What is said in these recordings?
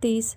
30।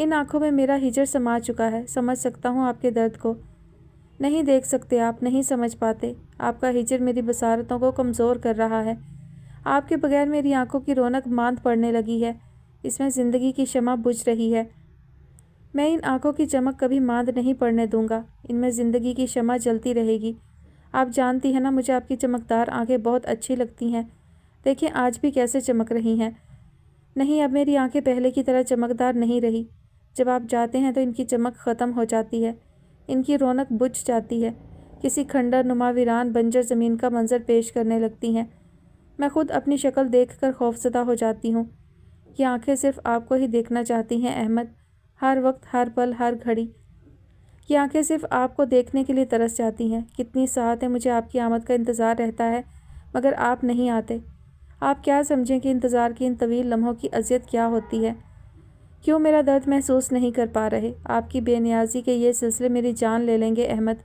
ان آنکھوں میں میرا ہجر سما چکا ہے، سمجھ سکتا ہوں آپ کے درد کو۔ نہیں دیکھ سکتے آپ، نہیں سمجھ پاتے۔ آپ کا ہجر میری بصارتوں کو کمزور کر رہا ہے۔ آپ کے بغیر میری آنکھوں کی رونق ماند پڑنے لگی ہے، اس میں زندگی کی شمع بجھ رہی ہے۔ میں ان آنکھوں کی چمک کبھی ماند نہیں پڑنے دوں گا، ان میں زندگی کی شمع جلتی رہے گی۔ آپ جانتی ہیں نا مجھے آپ کی چمکدار آنکھیں بہت اچھی لگتی ہیں، دیکھیں آج بھی کیسے چمک رہی ہیں۔ نہیں، اب میری آنکھیں پہلے کی طرح چمکدار نہیں رہی۔ جب آپ جاتے ہیں تو ان کی چمک ختم ہو جاتی ہے، ان کی رونق بجھ جاتی ہے، کسی کھنڈر نما ویران بنجر زمین کا منظر پیش کرنے لگتی ہیں۔ میں خود اپنی شکل دیکھ کر خوفزدہ ہو جاتی ہوں۔ یہ آنکھیں صرف آپ کو ہی دیکھنا چاہتی ہیں احمد، ہر وقت، ہر پل، ہر گھڑی۔ یہ آنکھیں صرف آپ کو دیکھنے کے لیے ترس جاتی ہیں۔ کتنی ساعتیں مجھے آپ کی آمد کا انتظار رہتا ہے، مگر آپ نہیں آتے۔ آپ کیا سمجھیں کہ انتظار کی ان طویل لمحوں کی اذیت کیا ہوتی ہے؟ کیوں میرا درد محسوس نہیں کر پا رہے؟ آپ کی بے نیازی کے یہ سلسلے میری جان لے لیں گے احمد۔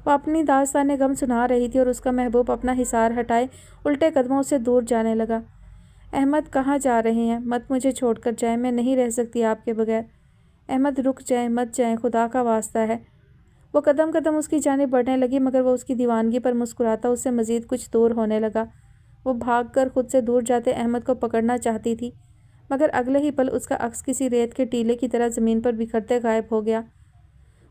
وہ اپنی داستان غم سنا رہی تھی اور اس کا محبوب اپنا حصار ہٹائے الٹے قدموں سے دور جانے لگا۔ احمد کہاں جا رہے ہیں؟ مت مجھے چھوڑ کر جائیں، میں نہیں رہ سکتی آپ کے بغیر۔ احمد رک جائیں، مت جائیں، خدا کا واسطہ ہے۔ وہ قدم قدم اس کی جانب بڑھنے لگی، مگر وہ اس کی دیوانگی پر مسکراتا اس سے مزید کچھ دور ہونے لگا۔ وہ بھاگ کر خود سے دور جاتے احمد کو پکڑنا چاہتی تھی، مگر اگلے ہی پل اس کا عکس کسی ریت کے ٹیلے کی طرح زمین پر بکھرتے غائب ہو گیا۔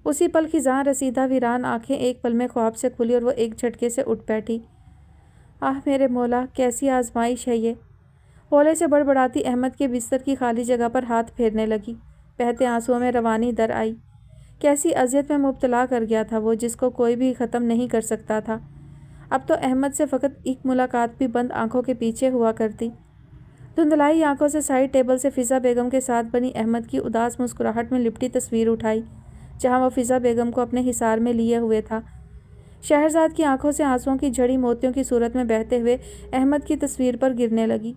اسی پل خزاں رسیدہ ویران آنکھیں ایک پل میں خواب سے کھلی اور وہ ایک جھٹکے سے اٹھ بیٹھی۔ آہ میرے مولا، کیسی آزمائش ہے یہ! ہولے سے بڑبڑاتی احمد کے بستر کی خالی جگہ پر ہاتھ پھیرنے لگی۔ بہتے آنسوؤں میں روانی در آئی۔ کیسی اذیت میں مبتلا کر گیا تھا وہ، جس کو کوئی بھی ختم نہیں کر سکتا تھا۔ اب تو احمد سے فقط ایک ملاقات بھی بند آنکھوں کے پیچھے ہوا کرتی۔ دھندلائی آنکھوں سے سائڈ ٹیبل سے فضا بیگم کے ساتھ بنی احمد کی اداس مسکراہٹ میں لپٹی تصویر اٹھائی، جہاں وہ فضا بیگم کو اپنے حصار میں لیے ہوئے تھا۔ شہرزاد کی آنکھوں سے آنسوؤں کی جھڑی موتیوں کی صورت میں بہتے ہوئے احمد کی تصویر پر گرنے لگی۔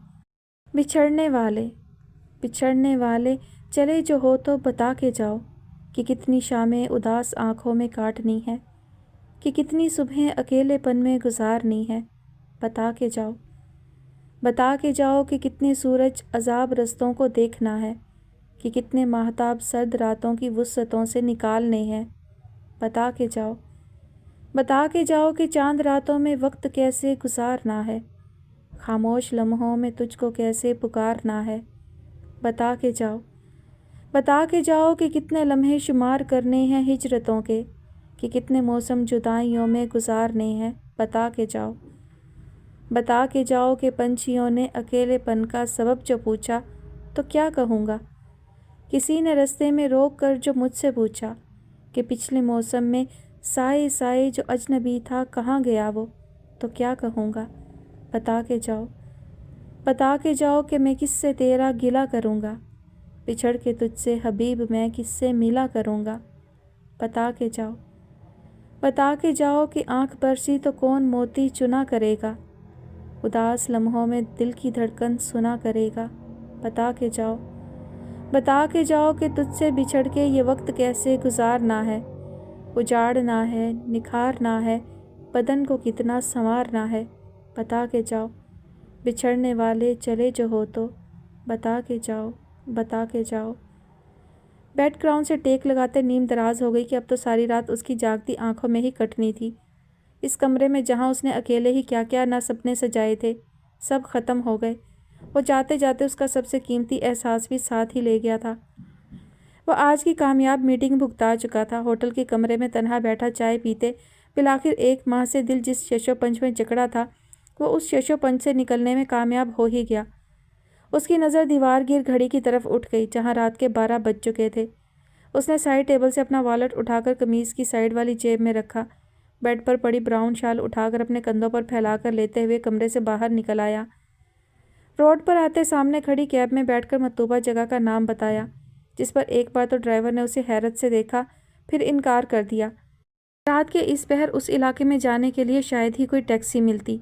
بچھڑنے والے چلے جو ہو تو بتا کے جاؤ کہ کتنی شامیں اداس آنکھوں میں کاٹنی ہے، کہ کتنی صبحیں اکیلے پن میں گزارنی ہے۔ بتا کے جاؤ، بتا کے جاؤ کہ کتنے سورج عذاب رستوں کو دیکھنا ہے، کہ کتنے ماہتاب سرد راتوں کی وسعتوں سے نکالنے ہیں۔ بتا کے جاؤ، بتا کے جاؤ کہ چاند راتوں میں وقت کیسے گزارنا ہے، خاموش لمحوں میں تجھ کو کیسے پکارنا ہے۔ بتا کے جاؤ، بتا کے جاؤ کہ کتنے لمحے شمار کرنے ہیں ہجرتوں کے، کہ کتنے موسم جدائیوں میں گزارنے ہیں۔ بتا کے جاؤ، بتا کے جاؤ کہ پنچھیوں نے اکیلے پن کا سبب جو پوچھا تو کیا کہوں گا؟ کسی نے رستے میں روک کر جو مجھ سے پوچھا کہ پچھلے موسم میں سائے سائے جو اجنبی تھا کہاں گیا وہ، تو کیا کہوں گا؟ بتا کے جاؤ، بتا کے جاؤ کہ میں کس سے تیرا گلہ کروں گا، بچھڑ کے تجھ سے حبیب میں کس سے ملا کروں گا۔ بتا کے جاؤ، بتا کے جاؤ کہ آنکھ برسی تو کون موتی چنا کرے گا، اداس لمحوں میں دل کی دھڑکن سنا کرے گا۔ بتا کے جاؤ، بتا کے جاؤ کہ تجھ سے بچھڑ کے یہ وقت کیسے گزارنا ہے، اجاڑنا ہے، نکھارنا ہے، بدن کو کتنا سنوارنا ہے۔ بتا کے جاؤ، بچھڑنے والے چلے جو ہو تو بتا کے جاؤ، بتا کے جاؤ۔ بیڈ گراؤنڈ سے ٹیک لگاتے نیم دراز ہو گئی کہ اب تو ساری رات اس کی جاگتی آنکھوں میں ہی کٹنی تھی۔ اس کمرے میں جہاں اس نے اکیلے ہی کیا کیا نہ سپنے سجائے تھے، سب ختم ہو گئے۔ وہ جاتے جاتے اس کا سب سے قیمتی احساس بھی ساتھ ہی لے گیا تھا۔ وہ آج کی کامیاب میٹنگ بھگتا چکا تھا۔ ہوٹل کے کمرے میں تنہا بیٹھا چائے پیتے، بالآخر ایک ماہ سے دل جس شش و پنج میں جکڑا تھا، وہ اس شش و پنج سے نکلنے میں کامیاب ہو ہی گیا۔ اس کی نظر دیوار گیر گھڑی کی طرف اٹھ گئی، جہاں رات کے 12 بج چکے تھے۔ اس نے سائڈ ٹیبل سے اپنا والٹ اٹھا کر قمیض کی سائڈ والی جیب میں رکھا، بیڈ پر پڑی براؤن شال اٹھا کر اپنے کندھوں پر پھیلا کر لیتے ہوئے کمرے سے باہر نکل آیا۔ روڈ پر آتے سامنے کھڑی کیب میں بیٹھ کر مطلوبہ جگہ کا نام بتایا، جس پر ایک بار تو ڈرائیور نے اسے حیرت سے دیکھا، پھر انکار کر دیا۔ رات کے اس پہر اس علاقے میں جانے کے لیے شاید ہی کوئی ٹیکسی ملتی،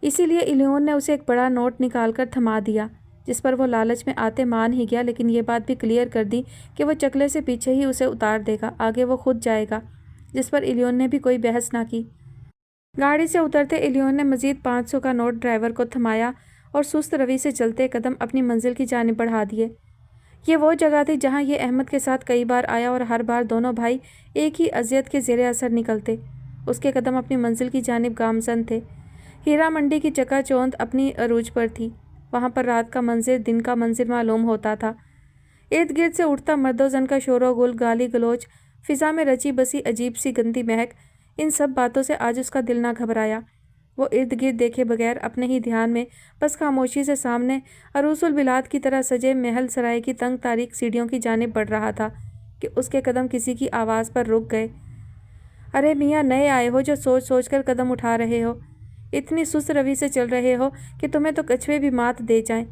اسی لیے الیون نے اسے ایک بڑا نوٹ نکال کر تھما دیا، جس پر وہ لالچ میں آتے مان ہی گیا، لیکن یہ بات بھی کلیئر کر دی کہ وہ چکلے سے پیچھے ہی اسے اتار دے گا، آگے وہ خود جائے گا، جس پر الیون نے بھی کوئی بحث نہ کی۔ گاڑی سے اترتے الیون نے مزید 500 کا نوٹ ڈرائیور کو تھمایا اور سست روی سے چلتے قدم اپنی منزل کی جانب بڑھا دیے۔ یہ وہ جگہ تھی جہاں یہ احمد کے ساتھ کئی بار آیا اور ہر بار دونوں بھائی ایک ہی اذیت کے زیر اثر نکلتے۔ اس کے قدم اپنی منزل کی جانب گامزن تھے۔ ہیرا منڈی کی چکا چوند اپنی عروج پر تھی۔ وہاں پر رات کا منظر دن کا منظر معلوم ہوتا تھا۔ ارد گرد سے اٹھتا مرد و زن کا شور و گل، گالی گلوچ، فضا میں رچی بسی عجیب سی گندی مہک، ان سب باتوں سے آج اس کا دل نہ گھبرایا۔ وہ ارد گرد دیکھے بغیر اپنے ہی دھیان میں بس خاموشی سے سامنے عروس البلاد کی طرح سجے محل سرائے کی تنگ تاریک سیڑھیوں کی جانب بڑھ رہا تھا کہ اس کے قدم کسی کی آواز پر رک گئے۔ ارے میاں، نئے آئے ہو جو سوچ سوچ کر قدم اٹھا رہے ہو، اتنی سست روی سے چل رہے ہو کہ تمہیں تو کچھوے بھی مات دے جائیں۔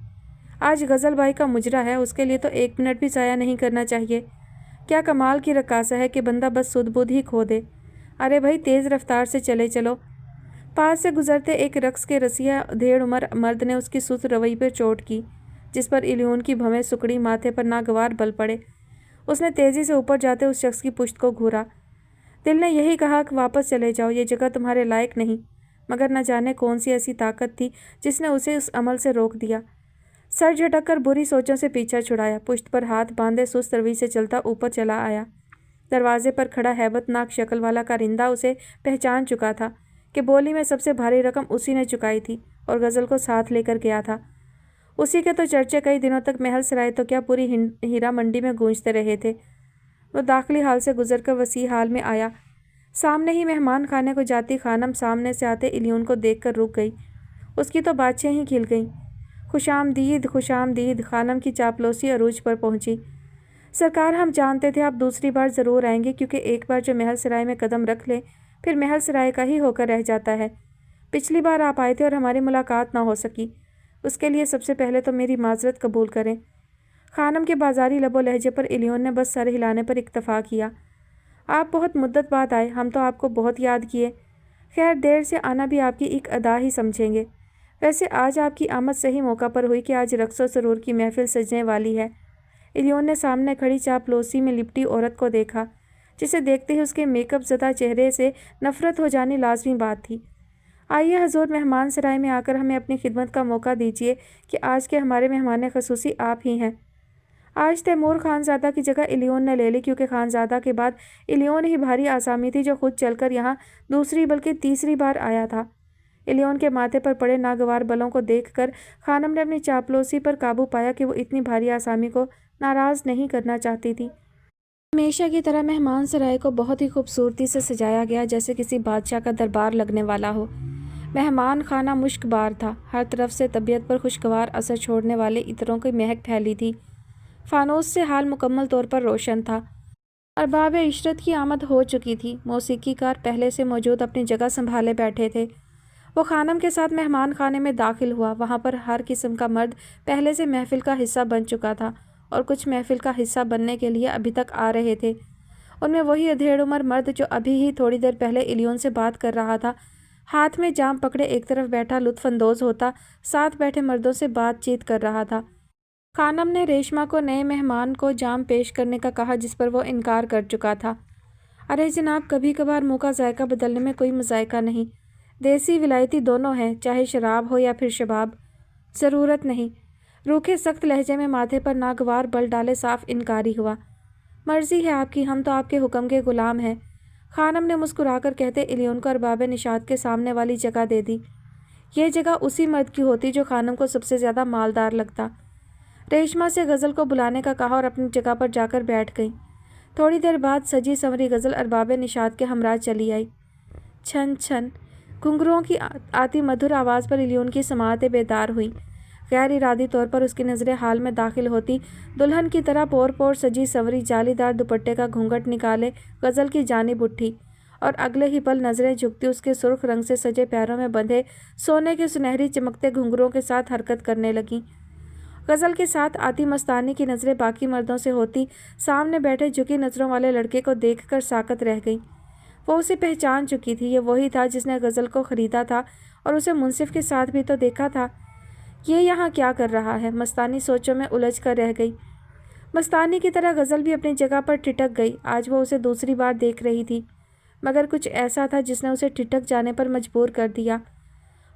آج غزل بھائی کا مجرا ہے، اس کے لیے تو ایک منٹ بھی ضائع نہیں کرنا چاہیے۔ کیا کمال کی رقاصہ ہے کہ بندہ بس سدھ بدھ ہی کھو دے۔ ارے بھائی، تیز رفتار سے چلے چلو۔ پاس سے گزرتے ایک رقص کے رسیا دھیڑ عمر مرد نے اس کی سست روی پر چوٹ کی، جس پر الیون کی بھویں سکڑی، ماتھے پر ناگوار بل پڑے۔ اس نے تیزی سے اوپر جاتے اس شخص کی پشت کو گھورا۔ دل نے یہی کہا کہ واپس چلے جاؤ، یہ جگہ تمہارے لائق نہیں، مگر نہ جانے کون سی ایسی طاقت تھی جس نے اسے اس عمل سے روک دیا۔ سر جھٹک کر بری سوچوں سے پیچھا چھڑایا، پشت پر ہاتھ باندھے سست روی سے چلتا اوپر چلا آیا۔ دروازے پر کھڑا ہیبت ناک شکل والا کارندہ اسے پہچان چکا تھا کہ بولی میں سب سے بھاری رقم اسی نے چکائی تھی اور غزل کو ساتھ لے کر گیا تھا۔ اسی کے تو چرچے کئی دنوں تک محل سرائے تو کیا پوری ہیرا منڈی میں گونجتے رہے تھے۔ وہ داخلی حال سے گزر کر وسیع حال میں آیا۔ سامنے ہی مہمان خانے کو جاتی خانم سامنے سے آتے الیون کو دیکھ کر رک گئی۔ اس کی تو باتیں ہی کھل گئیں۔ خوش آمدید، خوش آمدید۔ خانم کی چاپلوسی عروج پر پہنچی۔ سرکار، ہم جانتے تھے آپ دوسری بار ضرور آئیں گے، کیونکہ ایک بار جو محل سرائے میں قدم رکھ لے پھر محل سرائے کا ہی ہو کر رہ جاتا ہے۔ پچھلی بار آپ آئے تھے اور ہماری ملاقات نہ ہو سکی، اس کے لیے سب سے پہلے تو میری معذرت قبول کریں۔ خانم کے بازاری لب و لہجے پر الیون نے بس سر ہلانے پر اکتفا کیا۔ آپ بہت مدت بعد آئے، ہم تو آپ کو بہت یاد کیے۔ خیر، دیر سے آنا بھی آپ کی ایک ادا ہی سمجھیں گے۔ ویسے آج آپ کی آمد صحیح موقع پر ہوئی کہ آج رقص و سرور کی محفل سجنے والی ہے۔ الیون نے سامنے کھڑی چاپلوسی میں لپٹی عورت کو دیکھا، جسے دیکھتے ہی اس کے میک اپ زدہ چہرے سے نفرت ہو جانی لازمی بات تھی۔ آئیے حضور، مہمان سرائے میں آ کر ہمیں اپنی خدمت کا موقع دیجیے کہ آج کے ہمارے مہمان خصوصی آپ ہی ہیں۔ آج تیمور خانزادہ کی جگہ الیون نے لے لی، کیونکہ خانزادہ کے بعد الیون ہی بھاری آسامی تھی جو خود چل کر یہاں دوسری بلکہ تیسری بار آیا تھا۔ الیون کے ماتھے پر پڑے ناگوار بلوں کو دیکھ کر خانم نے اپنی چاپلوسی پر قابو پایا کہ وہ اتنی بھاری آسامی کو ناراض نہیں کرنا چاہتی تھی۔ ہمیشہ کی طرح مہمان سرائے کو بہت ہی خوبصورتی سے سجایا گیا، جیسے کسی بادشاہ کا دربار لگنے والا ہو۔ مہمان خانہ مشک بار تھا، ہر طرف سے طبیعت پر خوشگوار اثر چھوڑنے والے عطروں کی مہک پھیلی تھی۔ فانوس سے حال مکمل طور پر روشن تھا۔ ارباب عشرت کی آمد ہو چکی تھی۔ موسیقی کار پہلے سے موجود اپنی جگہ سنبھالے بیٹھے تھے۔ وہ خانم کے ساتھ مہمان خانے میں داخل ہوا۔ وہاں پر ہر قسم کا مرد پہلے سے محفل کا حصہ بن چکا تھا اور کچھ محفل کا حصہ بننے کے لیے ابھی تک آ رہے تھے۔ ان میں وہی ادھیڑ عمر مرد جو ابھی ہی تھوڑی دیر پہلے الیون سے بات کر رہا تھا، ہاتھ میں جام پکڑے ایک طرف بیٹھا لطف اندوز ہوتا ساتھ بیٹھے مردوں سے بات چیت کر رہا تھا۔ خانم نے ریشما کو نئے مہمان کو جام پیش کرنے کا کہا، جس پر وہ انکار کر چکا تھا۔ ارے جناب، کبھی کبھار منہ کا ذائقہ بدلنے میں کوئی مذائقہ نہیں، دیسی ولایتی دونوں ہیں، چاہے شراب ہو یا پھر شباب۔ ضرورت نہیں۔ روکھے سخت لہجے میں ماتھے پر ناگوار بل ڈالے صاف انکاری ہوا۔ مرضی ہے آپ کی، ہم تو آپ کے حکم کے غلام ہیں۔ خانم نے مسکرا کر کہتے الیون کو ارباب نشاط کے سامنے والی جگہ دے دی۔ یہ جگہ اسی مرد کی ہوتی جو خانم کو سب سے زیادہ مالدار لگتا۔ ریشما سے غزل کو بلانے کا کہا اور اپنی جگہ پر جا کر بیٹھ گئی۔ تھوڑی دیر بعد سجی سنوری غزل ارباب نشاط کے ہمراہ چلی آئی۔ چھن چھن گھنگروؤں کی آتی مدھر آواز پر الیون کی سماعتیں بیدار ہوئیں۔ غیر ارادی طور پر اس کی نظریں حال میں داخل ہوتی دلہن کی طرح پور پور سجی سنوری جالی دار دوپٹے کا گھونگھٹ نکالے غزل کی جانب اٹھی اور اگلے ہی پل نظریں جھکتی اس کے سرخ رنگ سے سجے پیروں میں بندھے سونے کے سنہری چمکتے گھنگروؤں کے ساتھ حرکت کرنے لگیں۔ غزل کے ساتھ آتی مستانی کی نظریں باقی مردوں سے ہوتی سامنے بیٹھے جھکی نظروں والے لڑکے کو دیکھ کر ساکت رہ گئی۔ وہ اسے پہچان چکی تھی، یہ وہی تھا جس نے غزل کو خریدا تھا اور اسے منصف کے ساتھ بھی تو دیکھا تھا۔ یہ یہاں کیا کر رہا ہے؟ مستانی سوچوں میں الجھ کر رہ گئی۔ مستانی کی طرح غزل بھی اپنی جگہ پر ٹھٹک گئی۔ آج وہ اسے دوسری بار دیکھ رہی تھی، مگر کچھ ایسا تھا جس نے اسے ٹھٹک جانے پر مجبور کر دیا۔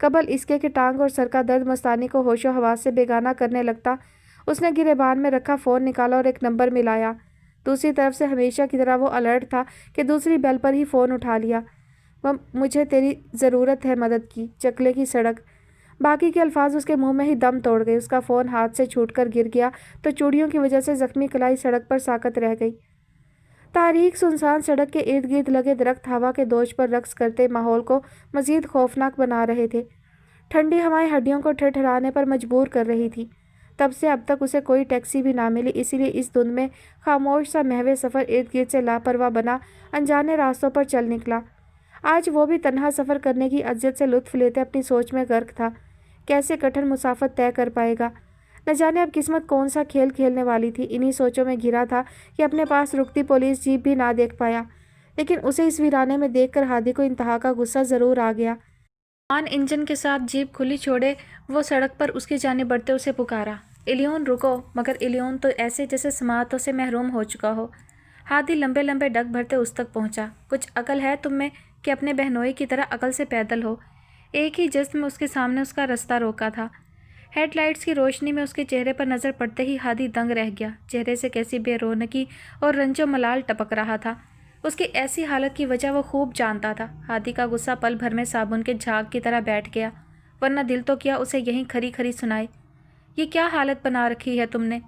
قبل اس کے کہ ٹانگ اور سر کا درد مستانی کو ہوش و حواس سے بیگانہ کرنے لگتا، اس نے گریبان میں رکھا فون نکالا اور ایک نمبر ملایا۔ دوسری طرف سے ہمیشہ کی طرح وہ الرٹ تھا کہ دوسری بیل پر ہی فون اٹھا لیا۔ مجھے تیری ضرورت ہے مدد کی، چکلے کی سڑک۔ باقی کے الفاظ اس کے منہ میں ہی دم توڑ گئے۔ اس کا فون ہاتھ سے چھوٹ کر گر گیا تو چوڑیوں کی وجہ سے زخمی کلائی سڑک پر ساکت رہ گئی۔ تاریک سنسان سڑک کے ارد گرد لگے درخت ہوا کے دوش پر رقص کرتے ماحول کو مزید خوفناک بنا رہے تھے۔ ٹھنڈی ہوائیں ہڈیوں کو ٹھٹھرانے پر مجبور کر رہی تھی۔ تب سے اب تک اسے کوئی ٹیکسی بھی نہ ملی، اسی لیے اس دھند میں خاموش سا محو سفر ارد گرد سے لاپرواہ بنا انجانے راستوں پر چل نکلا۔ آج وہ بھی تنہا سفر کرنے کی اذیت سے لطف لیتے اپنی سوچ میں غرق تھا۔ کیسے کٹھن مسافت طے کر پائے گا؟ نہ جانے اب قسمت کون سا کھیل کھیلنے والی تھی۔ انہی سوچوں میں گھرا تھا کہ اپنے پاس رکتی پولیس جیپ بھی نہ دیکھ پایا، لیکن اسے اس ویرانے میں دیکھ کر ہادی کو انتہا کا غصہ ضرور آ گیا۔ آن انجن کے ساتھ جیپ کھلی چھوڑے وہ سڑک پر اس کی جانب بڑھتے اسے پکارا، الیون رکو! مگر الیون تو ایسے جیسے سماعتوں سے محروم ہو چکا ہو۔ ہادی لمبے لمبے ڈگ بھرتے اس تک پہنچا۔ کچھ عقل ہے تم میں کہ اپنے بہنوئی کی طرح عقل سے پیدل ہو؟ ایک ہی جسم اس کے سامنے اس کا رستہ روکا تھا۔ ہیڈ لائٹس کی روشنی میں اس کے چہرے پر نظر پڑتے ہی ہادی دنگ رہ گیا۔ چہرے سے کیسی بے رونقی اور رنج و ملال ٹپک رہا تھا۔ اس کی ایسی حالت کی وجہ وہ خوب جانتا تھا۔ ہادی کا غصہ پل بھر میں صابن کے جھاگ کی طرح بیٹھ گیا، ورنہ دل تو کیا اسے یہیں کھری کھری سنائے۔ یہ کیا حالت بنا رکھی ہے تم نے؟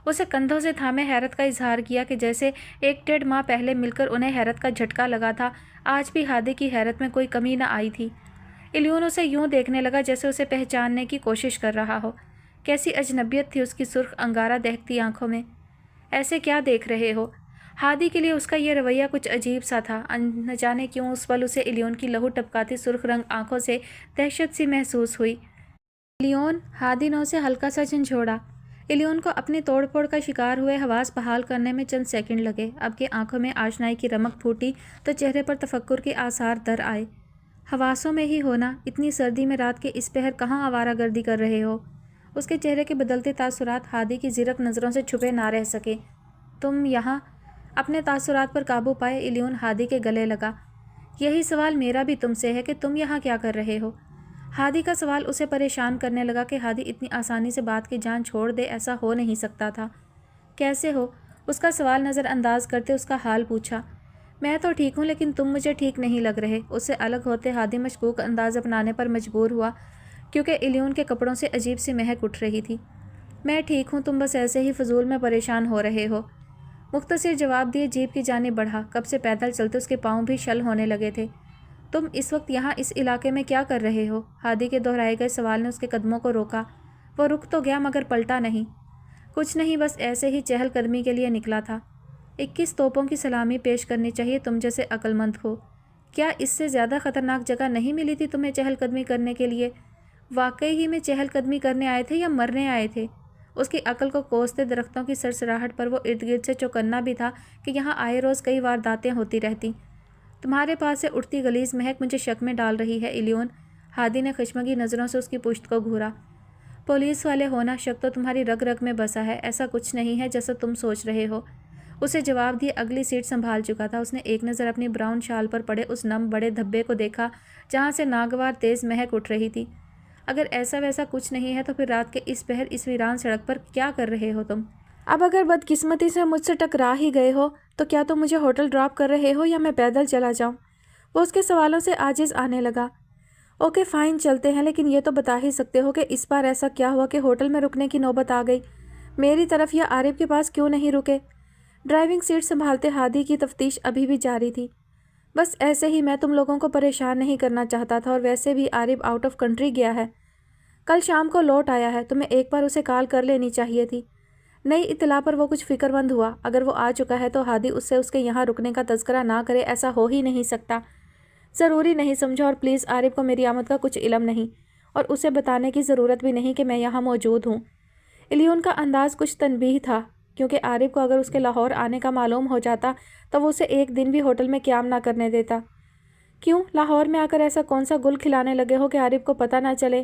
اسے کندھوں سے تھامے حیرت کا اظہار کیا کہ جیسے 1.5 ماہ پہلے مل کر انہیں حیرت کا جھٹکا لگا تھا، آج بھی ہادی کی حیرت میں کوئی کمی نہ آئی تھی۔ الیون اسے یوں دیکھنے لگا جیسے اسے پہچاننے کی کوشش کر رہا ہو۔ کیسی اجنبیت تھی اس کی سرخ انگارہ دہکتی آنکھوں میں۔ ایسے کیا دیکھ رہے ہو؟ ہادی کے لیے اس کا یہ رویہ کچھ عجیب سا تھا۔ نہ جانے کیوں اس پل اسے الیون کی لہو ٹپکاتی سرخ رنگ آنکھوں سے دہشت سی محسوس ہوئی۔ الیون! ہادی نے اسے ہلکا سا جھنجھوڑا۔ الیون کو اپنی توڑ پھوڑ کا شکار ہوئے حواس بحال کرنے میں چند سیکنڈ لگے۔ اب کہ آنکھوں میں آشنائی کی رمق پھوٹی تو چہرے پر تفکر کے آثار در آئے۔ حواسوں میں ہی ہونا، اتنی سردی میں رات کے اس پہر کہاں آوارہ گردی کر رہے ہو؟ اس کے چہرے کے بدلتے تاثرات ہادی کی زرق نظروں سے چھپے نہ رہ سکے۔ تم یہاں؟ اپنے تاثرات پر قابو پائے الیون ہادی کے گلے لگا۔ یہی سوال میرا بھی تم سے ہے کہ تم یہاں کیا کر رہے ہو؟ ہادی کا سوال اسے پریشان کرنے لگا کہ ہادی اتنی آسانی سے بات کی جان چھوڑ دے، ایسا ہو نہیں سکتا تھا۔ کیسے ہو؟ اس کا سوال نظر انداز کرتے اس کا حال پوچھا۔ میں تو ٹھیک ہوں، لیکن تم مجھے ٹھیک نہیں لگ رہے۔ اس سے الگ ہوتے ہادی مشکوک انداز اپنانے پر مجبور ہوا، کیونکہ الیون کے کپڑوں سے عجیب سی مہک اٹھ رہی تھی۔ میں ٹھیک ہوں، تم بس ایسے ہی فضول میں پریشان ہو رہے ہو۔ مختصر جواب دیے جیپ کی جانب بڑھا۔ کب سے پیدل چلتے اس کے پاؤں بھی شل ہونے لگے تھے۔ تم اس وقت یہاں اس علاقے میں کیا کر رہے ہو؟ ہادی کے دہرائے گئے سوال نے اس کے قدموں کو روکا۔ وہ رک تو گیا مگر پلٹا نہیں۔ کچھ نہیں، بس ایسے ہی چہل قدمی کے لیے نکلا تھا۔ 21 توپوں کی سلامی پیش کرنی چاہیے تم جیسے عقل مند ہو۔ کیا اس سے زیادہ خطرناک جگہ نہیں ملی تھی تمہیں چہل قدمی کرنے کے لیے؟ واقعی ہی میں چہل قدمی کرنے آئے تھے یا مرنے آئے تھے؟ اس کی عقل کو کوستے درختوں کی سرسراہٹ پر وہ ارد گرد سے چوکنا بھی تھا کہ یہاں آئے روز کئی وارداتیں ہوتی رہتی۔ تمہارے پاس سے اٹھتی غلیظ مہک مجھے شک میں ڈال رہی ہے الیون۔ ہادی نے خشمگی نظروں سے اس کی پشت کو گھورا۔ پولیس والے ہونا، شک تو تمہاری رگ رگ میں بسا ہے، ایسا کچھ نہیں ہے جیسا تم سوچ رہے ہو۔ اسے جواب دیے اگلی سیٹ سنبھال چکا تھا۔ اس نے ایک نظر اپنی براؤن شال پر پڑے اس نم بڑے دھبے کو دیکھا جہاں سے ناگوار تیز مہک اٹھ رہی تھی۔ اگر ایسا ویسا کچھ نہیں ہے تو پھر رات کے اس پہر اس ویران سڑک پر کیا کر رہے ہو تم؟ اب اگر بدقسمتی سے مجھ سے ٹکرا ہی گئے ہو تو کیا تم مجھے ہوٹل ڈراپ کر رہے ہو یا میں پیدل چلا جاؤں؟ وہ اس کے سوالوں سے عاجز آنے لگا۔ اوکے فائن، چلتے ہیں، لیکن یہ تو بتا ہی سکتے ہو کہ اس بار ایسا کیا ہوا کہ ہوٹل میں رکنے کی نوبت آ گئی؟ میری طرف یا عارف کے پاس کیوں نہیں رکے؟ ڈرائیونگ سیٹ سنبھالتے ہادی کی تفتیش ابھی بھی جاری تھی۔ بس ایسے ہی، میں تم لوگوں کو پریشان نہیں کرنا چاہتا تھا، اور ویسے بھی عارف آؤٹ آف کنٹری گیا ہے، کل شام کو لوٹ آیا ہے، تمہیں ایک بار اسے کال کر لینی چاہیے تھی۔ نئی اطلاع پر وہ کچھ فکر مند ہوا۔ اگر وہ آ چکا ہے تو ہادی اس سے اس کے یہاں رکنے کا تذکرہ نہ کرے، ایسا ہو ہی نہیں سکتا۔ ضروری نہیں سمجھا، اور پلیز عارف کو میری آمد کا کچھ علم نہیں، اور اسے بتانے کی ضرورت بھی نہیں کہ میں یہاں موجود ہوں۔ الیون کا انداز کچھ تنبیہ تھا، کیونکہ عارف کو اگر اس کے لاہور آنے کا معلوم ہو جاتا تو وہ اسے ایک دن بھی ہوٹل میں قیام نہ کرنے دیتا۔ کیوں؟ لاہور میں آ کر ایسا کون سا گل کھلانے لگے ہو کہ عارف کو پتہ نہ چلے؟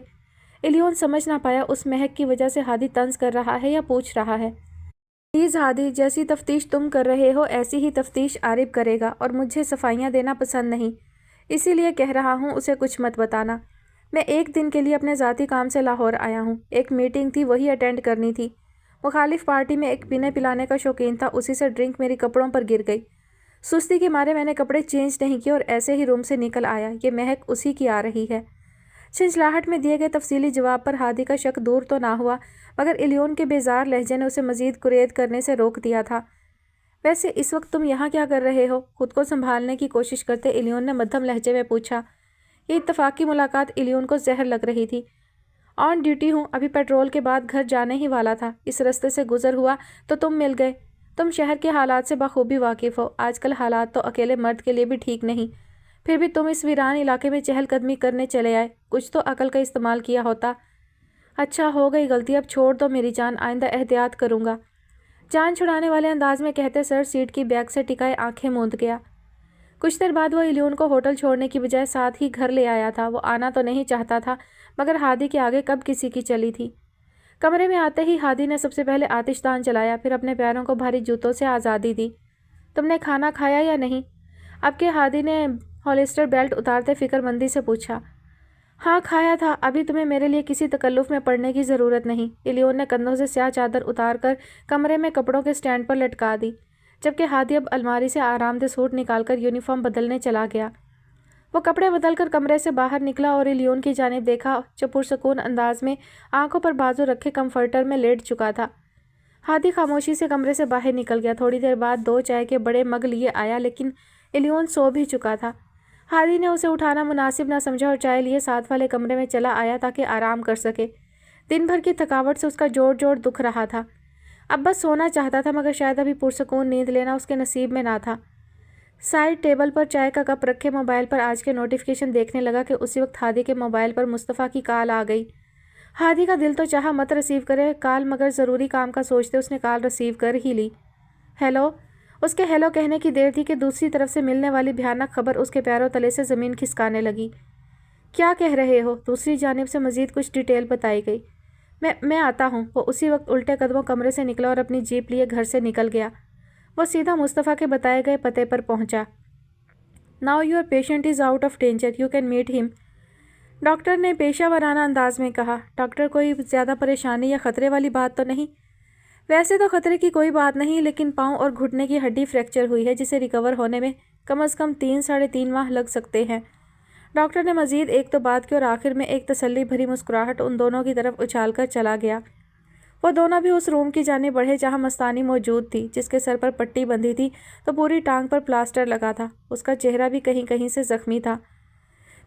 الیون سمجھ نہ پایا اس مہک کی وجہ سے ہادی طنز کر رہا ہے یا پوچھ رہا ہے۔ پلیز ہادی، جیسی تفتیش تم کر رہے ہو ایسی ہی تفتیش عارف کرے گا، اور مجھے صفائیاں دینا پسند نہیں، اسی لیے کہہ رہا ہوں اسے کچھ مت بتانا۔ میں ایک دن کے لیے اپنے ذاتی کام سے لاہور آیا ہوں۔ ایک میٹنگ تھی، وہی اٹینڈ کرنی تھی۔ مخالف پارٹی میں ایک پینے پلانے کا شوقین تھا، اسی سے ڈرنک میری کپڑوں پر گر گئی۔ سستی کے مارے میں نے کپڑے چینج نہیں کیے اور ایسے ہی روم سے نکل آیا۔ یہ مہک اسی کی آ رہی ہے۔ چھنچلاہٹ میں دیے گئے تفصیلی جواب پر ہادی کا شک دور تو نہ ہوا، مگر الیون کے بیزار لہجے نے اسے مزید کرید کرنے سے روک دیا تھا۔ ویسے اس وقت تم یہاں کیا کر رہے ہو؟ خود کو سنبھالنے کی کوشش کرتے الیون نے مدھم لہجے میں پوچھا۔ یہ اتفاقی ملاقات الیون کو زہر لگ رہی تھی۔ آن ڈیوٹی ہوں، ابھی پیٹرول کے بعد گھر جانے ہی والا تھا، اس رستے سے گزر ہوا تو تم مل گئے۔ تم شہر کے حالات سے بخوبی واقف ہو، آج کل حالات تو اکیلے مرد کے لیے بھی ٹھیک نہیں، پھر بھی تم اس ویران علاقے میں چہل قدمی کرنے چلے آئے، کچھ تو عقل کا استعمال کیا ہوتا۔ اچھا ہو گئی غلطی، اب چھوڑ دو میری جان، آئندہ احتیاط کروں گا، جان چھڑانے والے انداز میں کہتے سر سیٹ کی بیک سے ٹکائے آنکھیں موند گیا۔ کچھ دیر بعد وہ الیون کو ہوٹل چھوڑنے کی بجائے ساتھ ہی گھر لے آیا تھا۔ وہ آنا تو نہیں چاہتا تھا، مگر ہادی کے آگے کب کسی کی چلی تھی۔ کمرے میں آتے ہی ہادی نے سب سے پہلے آتش دان چلایا، پھر اپنے پیروں کو بھاری جوتوں سے آزادی دی۔ تم نے کھانا کھایا یا نہیں؟ اب کے ہادی نے ہولسٹر بیلٹ اتارتے فکر مندی سے پوچھا۔ ہاں کھایا تھا، ابھی تمہیں میرے لیے کسی تکلف میں پڑنے کی ضرورت نہیں۔ الیون نے کندھوں سے سیاہ چادر اتار کر کمرے میں کپڑوں کے سٹینڈ پر لٹکا دی، جبکہ ہادی اب الماری سے آرام دہ سوٹ نکال کر یونیفارم بدلنے چلا گیا۔ وہ کپڑے بدل کر کمرے سے باہر نکلا اور الیون کی جانب دیکھا جو پرسکون انداز میں آنکھوں پر بازو رکھے کمفرٹر میں لیٹ چکا تھا۔ ہادی خاموشی سے کمرے سے باہر نکل گیا۔ تھوڑی دیر بعد 2 چائے کے بڑے مگ لیے آیا، لیکن الیون سو بھی چکا تھا۔ ہادی نے اسے اٹھانا مناسب نہ سمجھا اور چائے لیے ساتھ والے کمرے میں چلا آیا تاکہ آرام کر سکے۔ دن بھر کی تھکاوٹ سے اس کا جوڑ جوڑ دکھ رہا تھا، اب بس سونا چاہتا تھا، مگر شاید ابھی پرسکون نیند لینا اس کے نصیب میں نہ تھا۔ سائڈ ٹیبل پر چائے کا کپ رکھے موبائل پر آج کے نوٹیفیکیشن دیکھنے لگا کہ اسی وقت ہادی کے موبائل پر مصطفیٰ کی کال آ گئی۔ ہادی کا دل تو چاہا مت ریسیو کرے کال، مگر ضروری کام کا سوچتے اس نے کال ریسیو کر ہی لی۔ ہیلو۔ اس کے ہیلو کہنے کی دیر تھی کہ دوسری طرف سے ملنے والی بھیانک خبر اس کے پیروں تلے سے زمین کھسکانے لگی۔ کیا کہہ رہے ہو؟ دوسری جانب سے مزید کچھ ڈیٹیل بتائی گئی۔ میں آتا ہوں۔ وہ اسی وقت الٹے قدموں کمرے سے نکلا اور اپنی جیپ لیے گھر سے نکل گیا۔ وہ سیدھا مصطفیٰ کے بتائے گئے پتے پر پہنچا۔ Now your patient is out of danger. You can meet him. Doctor نے پیشہ ورانہ انداز میں کہا۔ ڈاکٹر کوئی زیادہ پریشانی یا خطرے والی بات تو نہیں؟ ویسے تو خطرے کی کوئی بات نہیں، لیکن پاؤں اور گھٹنے کی ہڈی فریکچر ہوئی ہے جسے ریکور ہونے میں کم از کم 3 ساڑھے 3 ماہ لگ سکتے ہیں۔ ڈاکٹر نے مزید ایک تو بات کی اور آخر میں ایک تسلی بھری مسکراہٹ ان دونوں کی طرف اچھال کر چلا گیا۔ وہ دونوں بھی اس روم کی جانب بڑھے جہاں مستانی موجود تھی، جس کے سر پر پٹی بندھی تھی تو پوری ٹانگ پر پلاسٹر لگا تھا۔ اس کا چہرہ بھی کہیں کہیں سے زخمی تھا۔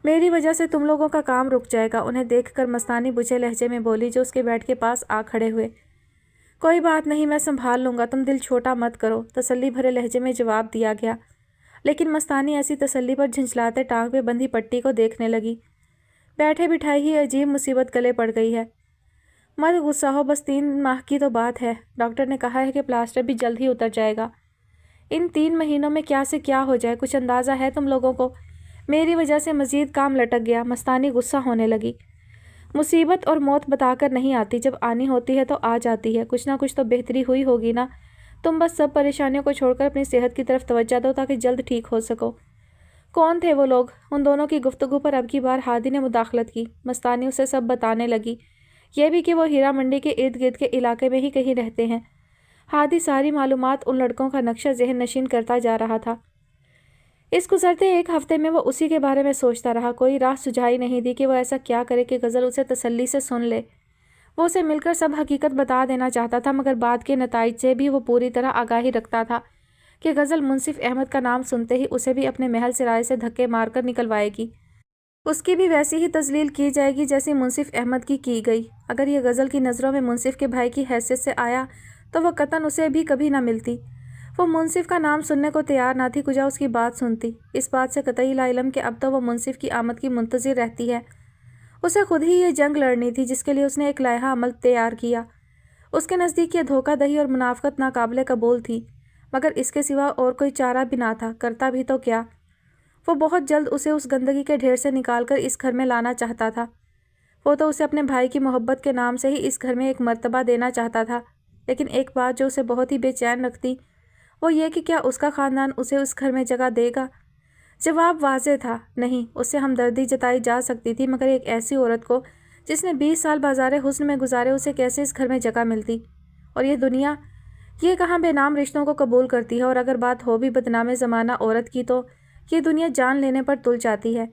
میری وجہ سے تم لوگوں کا کام رک جائے گا، انہیں دیکھ کر مستانی بجھے لہجے میں بولی جو اس کے بیڈ کے پاس آ کھڑے ہوئے۔ کوئی بات نہیں، میں سنبھال لوں گا، تم دل چھوٹا مت کرو، تسلی بھرے لہجے میں جواب دیا گیا۔ لیکن مستانی ایسی تسلی پر جھنجھلاتے ٹانگ پہ بندھی پٹی کو دیکھنے لگی۔ بیٹھے بٹھائی ہی عجیب مصیبت گلے پڑ گئی ہے۔ مت غصہ ہو، بس 3 ماہ کی تو بات ہے۔ ڈاکٹر نے کہا ہے کہ پلاسٹر بھی جلد ہی اتر جائے گا۔ ان 3 مہینوں میں کیا سے کیا ہو جائے، کچھ اندازہ ہے تم لوگوں کو؟ میری وجہ سے مزید کام لٹک گیا۔ مستانی غصہ ہونے لگی۔ مصیبت اور موت بتا کر نہیں آتی، جب آنی ہوتی ہے تو آ جاتی ہے، کچھ نہ کچھ تو بہتری ہوئی ہوگی نا۔ تم بس سب پریشانیوں کو چھوڑ کر اپنی صحت کی طرف توجہ دو تاکہ جلد ٹھیک ہو سکو۔ کون تھے وہ لوگ؟ ان دونوں کی گفتگو پر اب کی بار ہادی نے مداخلت کی۔ مستانی اسے سب بتانے لگی، یہ بھی کہ وہ ہیرا منڈی کے ارد گرد کے علاقے میں ہی کہیں رہتے ہیں۔ ہادی ساری معلومات ان لڑکوں کا نقشہ ذہن نشین کرتا جا رہا تھا۔ اس گزرتے 1 ہفتے میں وہ اسی کے بارے میں سوچتا رہا، کوئی راہ سجھائی نہیں دی کہ وہ ایسا کیا کرے کہ غزل اسے تسلی سے سن لے۔ وہ اسے مل کر سب حقیقت بتا دینا چاہتا تھا، مگر بعد کے نتائج سے بھی وہ پوری طرح آگاہی رکھتا تھا کہ غزل منصف احمد کا نام سنتے ہی اسے بھی اپنے محل سرائے سے دھکے مار کر نکلوائے گی۔ اس کی بھی ویسی ہی تذلیل کی جائے گی جیسی منصف احمد کی گئی۔ اگر یہ غزل کی نظروں میں منصف کے بھائی کی حیثیت سے آیا تو وہ قطعاً اسے بھی کبھی نہ ملتی۔ وہ منصف کا نام سننے کو تیار نہ تھی، کجا اس کی بات سنتی۔ اس بات سے قطعی لا علم کہ اب تو وہ منصف کی آمد کی منتظر رہتی ہے۔ اسے خود ہی یہ جنگ لڑنی تھی جس کے لیے اس نے ایک لائحہ عمل تیار کیا۔ اس کے نزدیک یہ دھوکہ دہی اور منافقت ناقابل قبول تھی، مگر اس کے سوا اور کوئی چارہ بھی نہ تھا، کرتا بھی تو کیا۔ وہ بہت جلد اسے اس گندگی کے ڈھیر سے نکال کر اس گھر میں لانا چاہتا تھا۔ وہ تو اسے اپنے بھائی کی محبت کے نام سے ہی اس گھر میں ایک مرتبہ دینا چاہتا تھا، لیکن ایک بات جو اسے بہت ہی بے چین رکھتی وہ یہ کہ کیا اس کا خاندان اسے اس گھر میں جگہ دے گا؟ جواب واضح تھا، نہیں۔ اس سے ہمدردی جتائی جا سکتی تھی، مگر ایک ایسی عورت کو جس نے 20 سال بازار حسن میں گزارے، اسے کیسے اس گھر میں جگہ ملتی؟ اور یہ دنیا، یہ کہاں بے نام رشتوں کو قبول کرتی ہے؟ اور اگر بات ہو بھی بدنام زمانہ عورت کی، تو یہ دنیا جان لینے پر تل جاتی ہے۔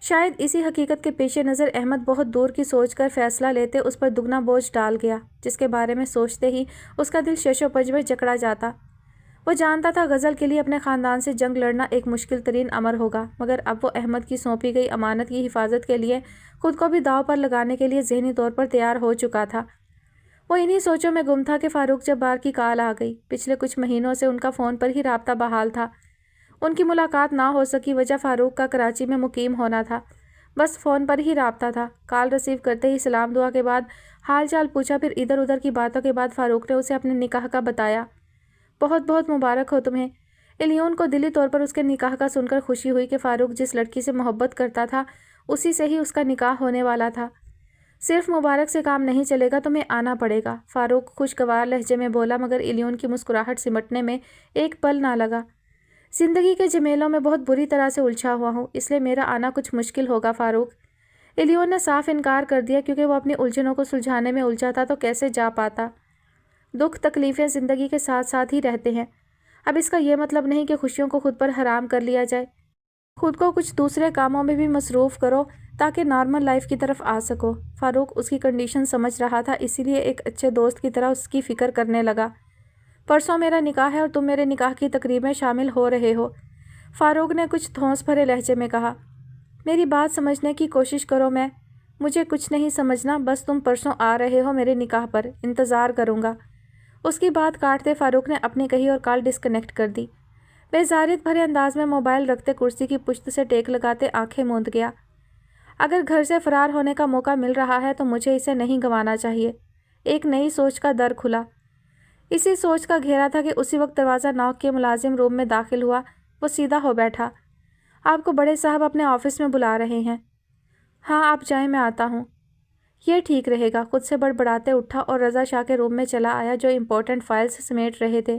شاید اسی حقیقت کے پیش نظر احمد بہت دور کی سوچ کر فیصلہ لیتے اس پر دگنا بوجھ ڈال گیا، جس کے بارے میں سوچتے ہی اس کا دل شش و پنج میں جکڑا جاتا۔ وہ جانتا تھا غزل کے لیے اپنے خاندان سے جنگ لڑنا ایک مشکل ترین امر ہوگا، مگر اب وہ احمد کی سونپی گئی امانت کی حفاظت کے لیے خود کو بھی داؤ پر لگانے کے لیے ذہنی طور پر تیار ہو چکا تھا۔ وہ انہی سوچوں میں گم تھا کہ فاروق جبار کی کال آ گئی۔ پچھلے کچھ مہینوں سے ان کا فون پر ہی رابطہ بحال تھا۔ ان کی ملاقات نہ ہو سکی وجہ فاروق کا کراچی میں مقیم ہونا تھا۔ بس فون پر ہی رابطہ تھا۔ کال ریسیو کرتے ہی سلام دعا کے بعد حال چال پوچھا، پھر ادھر ادھر کی باتوں کے بعد فاروق نے اسے اپنے نکاح کا بتایا۔ بہت بہت مبارک ہو تمہیں۔ الیون کو دلی طور پر اس کے نکاح کا سن کر خوشی ہوئی کہ فاروق جس لڑکی سے محبت کرتا تھا اسی سے ہی اس کا نکاح ہونے والا تھا۔ صرف مبارک سے کام نہیں چلے گا، تمہیں آنا پڑے گا، فاروق خوشگوار لہجے میں بولا، مگر الیون کی مسکراہٹ سمٹنے میں ایک پل نہ لگا۔ زندگی کے جمیلوں میں بہت بری طرح سے الجھا ہوا ہوں، اس لیے میرا آنا کچھ مشکل ہوگا فاروق۔ الیون نے صاف انکار کر دیا، کیونکہ وہ اپنی الجھنوں کو سلجھانے میں الجھا تھا تو کیسے جا پاتا۔ دکھ تکلیفیں زندگی کے ساتھ ساتھ ہی رہتے ہیں۔ اب اس کا یہ مطلب نہیں کہ خوشیوں کو خود پر حرام کر لیا جائے۔ خود کو کچھ دوسرے کاموں میں بھی مصروف کرو تاکہ نارمل لائف کی طرف آ سکو۔ فاروق اس کی کنڈیشن سمجھ رہا تھا، اسی لیے ایک اچھے دوست کی طرح اس کی فکر کرنے لگا۔ پرسوں میرا نکاح ہے اور تم میرے نکاح کی تقریب میں شامل ہو رہے ہو، فاروق نے کچھ دھونس بھرے لہجے میں کہا۔ میری بات سمجھنے کی کوشش کرو، مجھے کچھ نہیں سمجھنا، بس تم پرسوں آ رہے ہو میرے نکاح پر، انتظار کروں گا۔ اس کی بات کاٹتے فاروق نے اپنی کہی اور کال ڈسکنیکٹ کر دی۔ بیزاریت بھرے انداز میں موبائل رکھتے کرسی کی پشت سے ٹیک لگاتے آنکھیں موند گیا۔ اگر گھر سے فرار ہونے کا موقع مل رہا ہے تو مجھے اسے نہیں گنوانا چاہیے۔ ایک نئی سوچ کا در کھلا۔ اسی سوچ کا گھیرا تھا کہ اسی وقت دروازہ نوک کے ملازم روم میں داخل ہوا۔ وہ سیدھا ہو بیٹھا۔ آپ کو بڑے صاحب اپنے آفس میں بلا رہے ہیں۔ ہاں آپ جائیں، میں آتا ہوں۔ یہ ٹھیک رہے گا، خود سے بڑبڑاتے اٹھا اور رضا شاہ کے روم میں چلا آیا جو امپورٹنٹ فائلز سمیٹ رہے تھے۔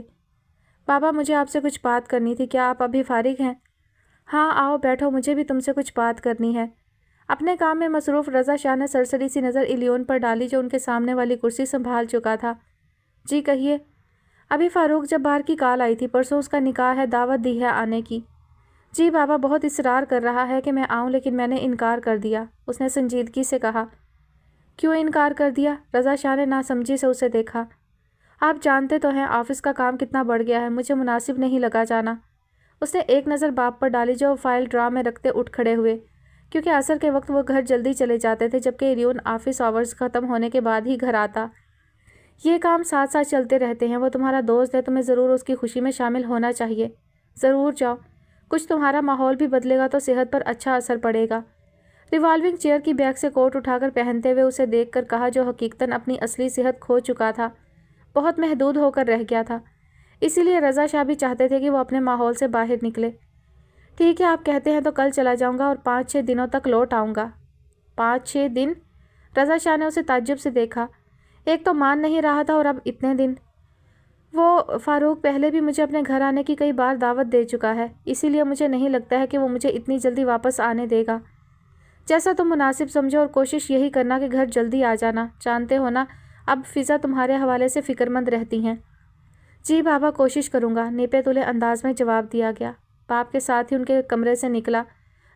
بابا مجھے آپ سے کچھ بات کرنی تھی، کیا آپ ابھی فارغ ہیں؟ ہاں آؤ بیٹھو، مجھے بھی تم سے کچھ بات کرنی ہے۔ اپنے کام میں مصروف رضا شاہ نے سرسری سی نظر الیون پر ڈالی جو ان کے سامنے والی کرسی سنبھال چکا تھا۔ جی کہیے۔ ابھی فاروق جبار کی کال آئی تھی، پرسوں اس کا نکاح ہے، دعوت دی ہے آنے کی۔ جی بابا بہت اصرار کر رہا ہے کہ میں آؤں، لیکن میں نے انکار کر دیا، اس نے سنجیدگی سے کہا۔ کیوں انکار کر دیا؟ رضا شاہ نے ناسمجھی سے اسے دیکھا۔ آپ جانتے تو ہیں آفس کا کام کتنا بڑھ گیا ہے، مجھے مناسب نہیں لگا جانا۔ اس نے ایک نظر باپ پر ڈالی جو فائل ڈرا میں رکھتے اٹھ کھڑے ہوئے، کیونکہ عصر کے وقت وہ گھر جلدی چلے جاتے تھے، جبکہ الیون آفس آورز ختم ہونے کے بعد ہی گھر آتا۔ یہ کام ساتھ ساتھ چلتے رہتے ہیں، وہ تمہارا دوست ہے، تمہیں ضرور اس کی خوشی میں شامل ہونا چاہیے۔ ضرور جاؤ، کچھ تمہارا ماحول بھی بدلے گا تو صحت پر اچھا اثر پڑے گا۔ ریوالونگ چیئر کی بیگ سے کوٹ اٹھا کر پہنتے ہوئے اسے دیکھ کر کہا جو حقیقتاً اپنی اصلی صحت کھو چکا تھا، بہت محدود ہو کر رہ گیا تھا، اسی لیے رضا شاہ بھی چاہتے تھے کہ وہ اپنے ماحول سے باہر نکلے۔ ٹھیک ہے آپ کہتے ہیں تو کل چلا جاؤں گا اور 5-6 دنوں تک لوٹ آؤں گا۔ 5-6 دن؟ رضا شاہ نے اسے تعجب سے دیکھا۔ ایک تو مان نہیں رہا تھا اور اب اتنے دن؟ وہ فاروق پہلے بھی مجھے اپنے گھر آنے کی کئی بار دعوت دے چکا ہے، اسی لیے مجھے نہیں لگتا ہے کہ وہ مجھے اتنی جلدی واپس آنے دے گا۔ جیسا تم مناسب سمجھو اور کوشش یہی کرنا کہ گھر جلدی آ جانا، جانتے ہو نا اب فضا تمہارے حوالے سے فکر مند رہتی ہیں۔ جی بابا کوشش کروں گا، نیپے تلے انداز میں جواب دیا گیا۔ باپ کے ساتھ ہی ان کے کمرے سے نکلا۔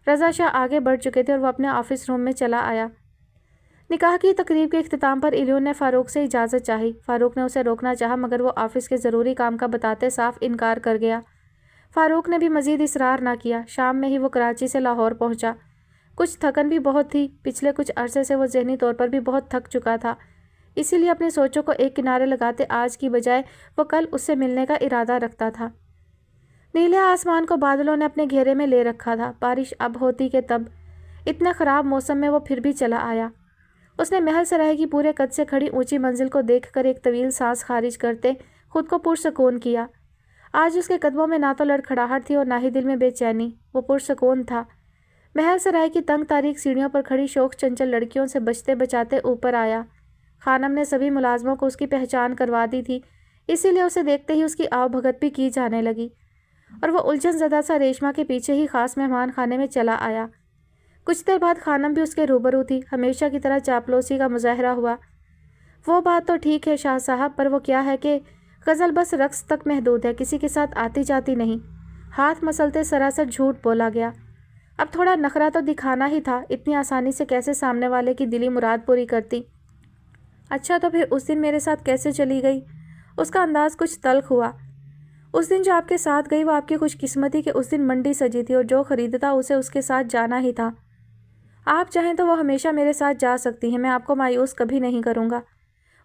رضا شاہ آگے بڑھ چکے تھے اور وہ اپنے آفس روم میں چلا آیا۔ نکاح کی تقریب کے اختتام پر الیون نے فاروق سے اجازت چاہی۔ فاروق نے اسے روکنا چاہا مگر وہ آفس کے ضروری کام کا بتاتے صاف انکار کر گیا۔ فاروق نے بھی مزید اصرار نہ کیا۔ شام میں ہی وہ کراچی سے لاہور پہنچا۔ کچھ تھکن بھی بہت تھی، پچھلے کچھ عرصے سے وہ ذہنی طور پر بھی بہت تھک چکا تھا، اسی لیے اپنی سوچوں کو ایک کنارے لگاتے آج کی بجائے وہ کل اس سے ملنے کا ارادہ رکھتا تھا۔ نیلے آسمان کو بادلوں نے اپنے گھیرے میں لے رکھا تھا، بارش اب ہوتی کہ تب، اتنے خراب موسم میں وہ پھر بھی چلا آیا۔ اس نے محل سرائے کی پورے قد سے کھڑی اونچی منزل کو دیکھ کر ایک طویل سانس خارج کرتے خود کو پرسکون کیا۔ آج اس کے قدموں میں نہ تو لڑکھڑاہٹ تھی اور نہ ہی دل میں بے چینی، وہ پرسکون تھا۔ محل سرائے کی تنگ تاریک سیڑھیوں پر کھڑی شوخ چنچل لڑکیوں سے بچتے بچاتے اوپر آیا۔ خانم نے سبھی ملازموں کو اس کی پہچان کروا دی تھی، اسی لیے اسے دیکھتے ہی اس کی آؤ بھگت بھی کی جانے لگی۔ اور وہ الجھن زدہ سا ریشما کے پیچھے ہی خاص مہمان خانے میں چلا آیا۔ کچھ دیر بعد خانم بھی اس کے روبرو تھی۔ ہمیشہ کی طرح چاپلوسی کا مظاہرہ ہوا۔ وہ بات تو ٹھیک ہے شاہ صاحب، پر وہ کیا ہے کہ غزل بس رقص تک محدود ہے، کسی کے ساتھ آتی جاتی نہیں۔ ہاتھ مسلتے سراسر جھوٹ بولا گیا۔ اب تھوڑا نخرہ تو دکھانا ہی تھا، اتنی آسانی سے کیسے سامنے والے کی دلی مراد پوری کرتی۔ اچھا تو پھر اس دن میرے ساتھ کیسے چلی گئی؟ اس کا انداز کچھ تلخ ہوا۔ اس دن جو آپ کے ساتھ گئی وہ آپ کی خوش قسمتی کہ اس دن منڈی سجی تھی اور جو خریدتا اسے اس کے ساتھ جانا ہی تھا۔ آپ چاہیں تو وہ ہمیشہ میرے ساتھ جا سکتی ہیں، میں آپ کو مایوس کبھی نہیں کروں گا۔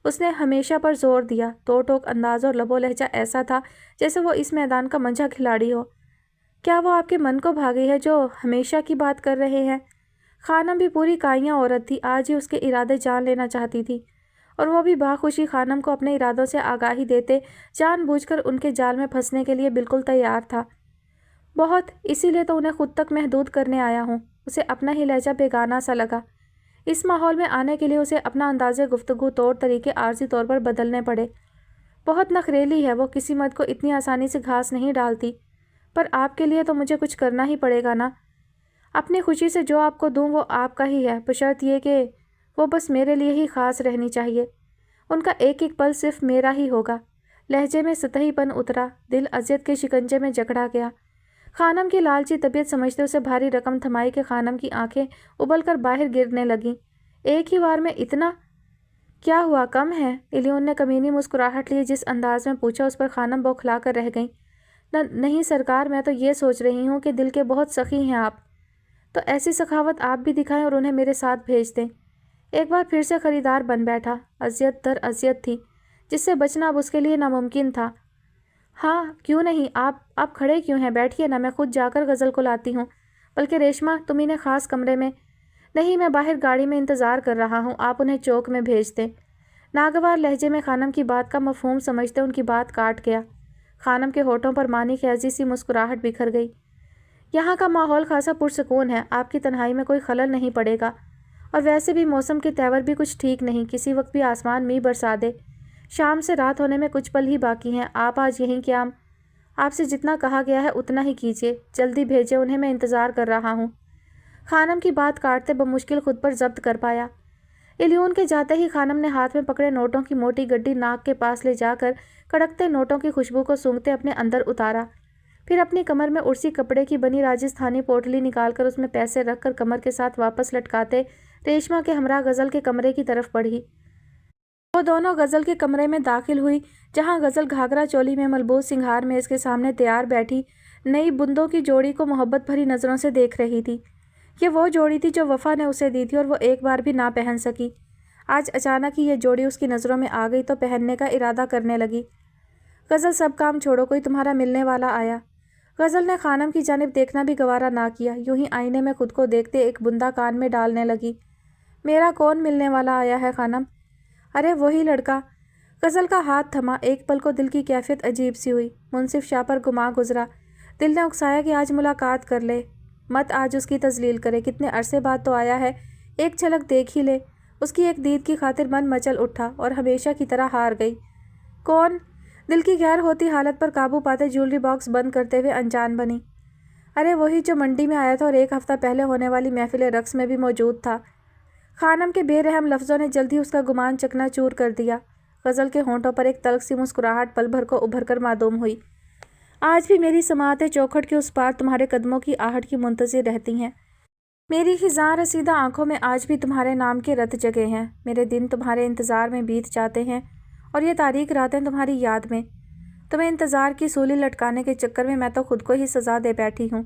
اس نے ہمیشہ پر زور دیا۔ تو ٹوک انداز اور لب و لہجہ ایسا تھا جیسے وہ اس میدان کا منجھا کھلاڑی ہو۔ کیا وہ آپ کے من کو بھاگی ہے جو ہمیشہ کی بات کر رہے ہیں؟ خانم بھی پوری کائیاں عورت تھی، آج ہی اس کے ارادے جان لینا چاہتی تھی، اور وہ بھی باخوشی خانم کو اپنے ارادوں سے آگاہی دیتے جان بوجھ کر ان کے جال میں پھنسنے کے لیے بالکل تیار تھا۔ بہت، اسی لیے تو انہیں خود تک محدود کرنے آیا ہوں۔ اسے اپنا ہی لہجہ بیگانہ سا لگا۔ اس ماحول میں آنے کے لیے اسے اپنا انداز گفتگو طور طریقے عارضی طور پر بدلنے پڑے۔ بہت نخریلی ہے وہ، کسی مرد کو اتنی آسانی سے گھاس نہیں ڈالتی، پر آپ کے لیے تو مجھے کچھ کرنا ہی پڑے گا نا۔ اپنی خوشی سے جو آپ کو دوں وہ آپ کا ہی ہے، بشرط یہ کہ وہ بس میرے لیے ہی خاص رہنی چاہیے۔ ان کا ایک ایک پل صرف میرا ہی ہوگا۔ لہجے میں سطحی پن اترا، دل اذیت کے شکنجے میں جکڑا گیا۔ خانم کی لالچی طبیعت سمجھتے اسے بھاری رقم تھمائی کہ خانم کی آنکھیں ابل کر باہر گرنے لگیں۔ ایک ہی بار میں اتنا؟ کیا ہوا، کم ہے؟ الیون نے کمینی مسکراہٹ لی جس انداز میں پوچھا اس پر خانم بوکھلا کر رہ گئیں۔ نہیں سرکار، میں تو یہ سوچ رہی ہوں کہ دل کے بہت سخی ہیں آپ، تو ایسی سخاوت آپ بھی دکھائیں اور انہیں میرے ساتھ بھیج دیں۔ ایک بار پھر سے خریدار بن بیٹھا۔ اذیت در اذیت تھی جس سے بچنا اب اس کے لیے ناممکن تھا۔ ہاں کیوں نہیں، آپ کھڑے کیوں ہیں؟ بیٹھیے نا، میں خود جا کر غزل کو لاتی ہوں۔ بلکہ ریشما تم انہیں خاص کمرے میں؟ نہیں، میں باہر گاڑی میں انتظار کر رہا ہوں، آپ انہیں چوک میں بھیج دیں۔ ناگوار لہجے میں خانم کی بات کا مفہوم سمجھتے ان کی بات کاٹ گیا۔ خانم کے ہونٹوں پر مانی خیزی سی مسکراہٹ بکھر گئی۔ یہاں کا ماحول خاصا پرسکون ہے، آپ کی تنہائی میں کوئی خلل نہیں پڑے گا، اور ویسے بھی موسم کے تیور بھی کچھ ٹھیک نہیں، کسی وقت بھی آسمان می برسا دے۔ شام سے رات ہونے میں کچھ پل ہی باقی ہیں، آپ آج یہیں قیام۔ آپ سے جتنا کہا گیا ہے اتنا ہی کیجیے، جلدی بھیجے انہیں، میں انتظار کر رہا ہوں۔ خانم کی بات کاٹتے بمشکل خود پر ضبط کر پایا۔ الیون کے جاتے ہی خانم نے ہاتھ میں پکڑے نوٹوں کی موٹی گڈی ناک کے پاس لے جا کر کڑکتے نوٹوں کی خوشبو کو سونگھتے اپنے اندر اتارا۔ پھر اپنی کمر میں ارسی کپڑے کی بنی راجستھانی پوٹلی نکال کر اس میں پیسے رکھ کر کمر کے ساتھ واپس لٹکاتے ریشما کے ہمراہ غزل کے کمرے کی طرف بڑھی۔ وہ دونوں غزل کے کمرے میں داخل ہوئی جہاں غزل گھاگرا چولی میں ملبوس سنگھار میز کے سامنے تیار بیٹھی نئی بندوں کی جوڑی کو محبت بھری نظروں سے دیکھ رہی تھی۔ یہ وہ جوڑی تھی جو وفا نے اسے دی تھی اور وہ ایک بار بھی نہ پہن سکی۔ آج اچانک ہی یہ جوڑی اس کی نظروں میں آ گئی تو پہننے کا ارادہ کرنے لگی۔ غزل سب کام چھوڑو، کوئی تمہارا ملنے والا آیا۔ غزل نے خانم کی جانب دیکھنا بھی گوارا نہ کیا، یوں ہی آئینے میں خود کو دیکھتے ایک بندہ کان میں ڈالنے لگی۔ میرا کون ملنے والا آیا ہے خانم؟ ارے وہی لڑکا۔ غزل کا ہاتھ تھما، ایک پل کو دل کی کیفیت عجیب سی ہوئی۔ منصف شاہ پر گما گزرا، دل نے اکسایا کہ آج ملاقات کر لے، مت آج اس کی تذلیل کرے، کتنے عرصے بعد تو آیا ہے، ایک جھلک دیکھ ہی لے۔ اس کی ایک دید کی خاطر من مچل اٹھا اور ہمیشہ کی طرح ہار گئی۔ کون؟ دل کی غیر ہوتی حالت پر قابو پاتے جیولری باکس بند کرتے ہوئے انجان بنی۔ ارے وہی جو منڈی میں آیا تھا اور ایک ہفتہ پہلے ہونے والی محفل رقص میں بھی موجود تھا۔ خانم کے بے رحم لفظوں نے جلد ہی اس کا گمان چکنا چور کر دیا۔ غزل کے ہونٹوں پر ایک تلخ سی مسکراہٹ پل بھر کو ابھر کر معدوم ہوئی۔ آج بھی میری سماعتیں چوکھٹ کے اس پار تمہارے قدموں کی آہٹ کی منتظر رہتی ہیں۔ میری خزاں رسیدہ آنکھوں میں آج بھی تمہارے نام کے رت جگے ہیں۔ میرے دن تمہارے انتظار میں بیت جاتے ہیں اور یہ تاریک راتیں تمہاری یاد میں۔ تمہیں انتظار کی سولی لٹکانے کے چکر میں تو خود کو ہی سزا دے بیٹھی ہوں۔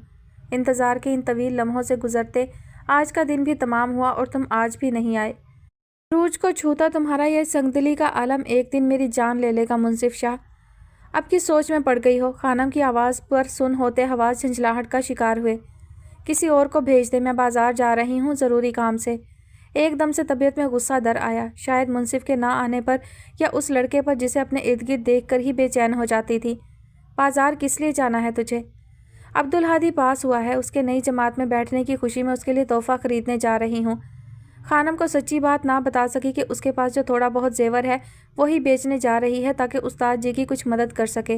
انتظار کے ان طویل لمحوں سے گزرتے آج کا دن بھی تمام ہوا اور تم آج بھی نہیں آئے۔ عروج کو چھوتا تمہارا یہ سنگدلی کا عالم ایک دن میری جان لے لے گا منصف شاہ۔ اب کس سوچ میں پڑ گئی ہو؟ خانم کی آواز پر سن ہوتے حواس جھنجھلاہٹ کا شکار ہوئے۔ کسی اور کو بھیج دے، میں بازار جا رہی ہوں ضروری کام سے۔ ایک دم سے طبیعت میں غصہ در آیا، شاید منصف کے نہ آنے پر یا اس لڑکے پر جسے اپنے ارد گرد دیکھ کر ہی بے چین ہو جاتی تھی۔ بازار کس لیے جانا ہے تجھے؟ عبدالہادی پاس ہوا ہے، اس کے نئی جماعت میں بیٹھنے کی خوشی میں اس کے لیے تحفہ خریدنے جا رہی ہوں۔ خانم کو سچی بات نہ بتا سکی کہ اس کے پاس جو تھوڑا بہت زیور ہے وہی بیچنے جا رہی ہے تاکہ استاد جی کی کچھ مدد کر سکے۔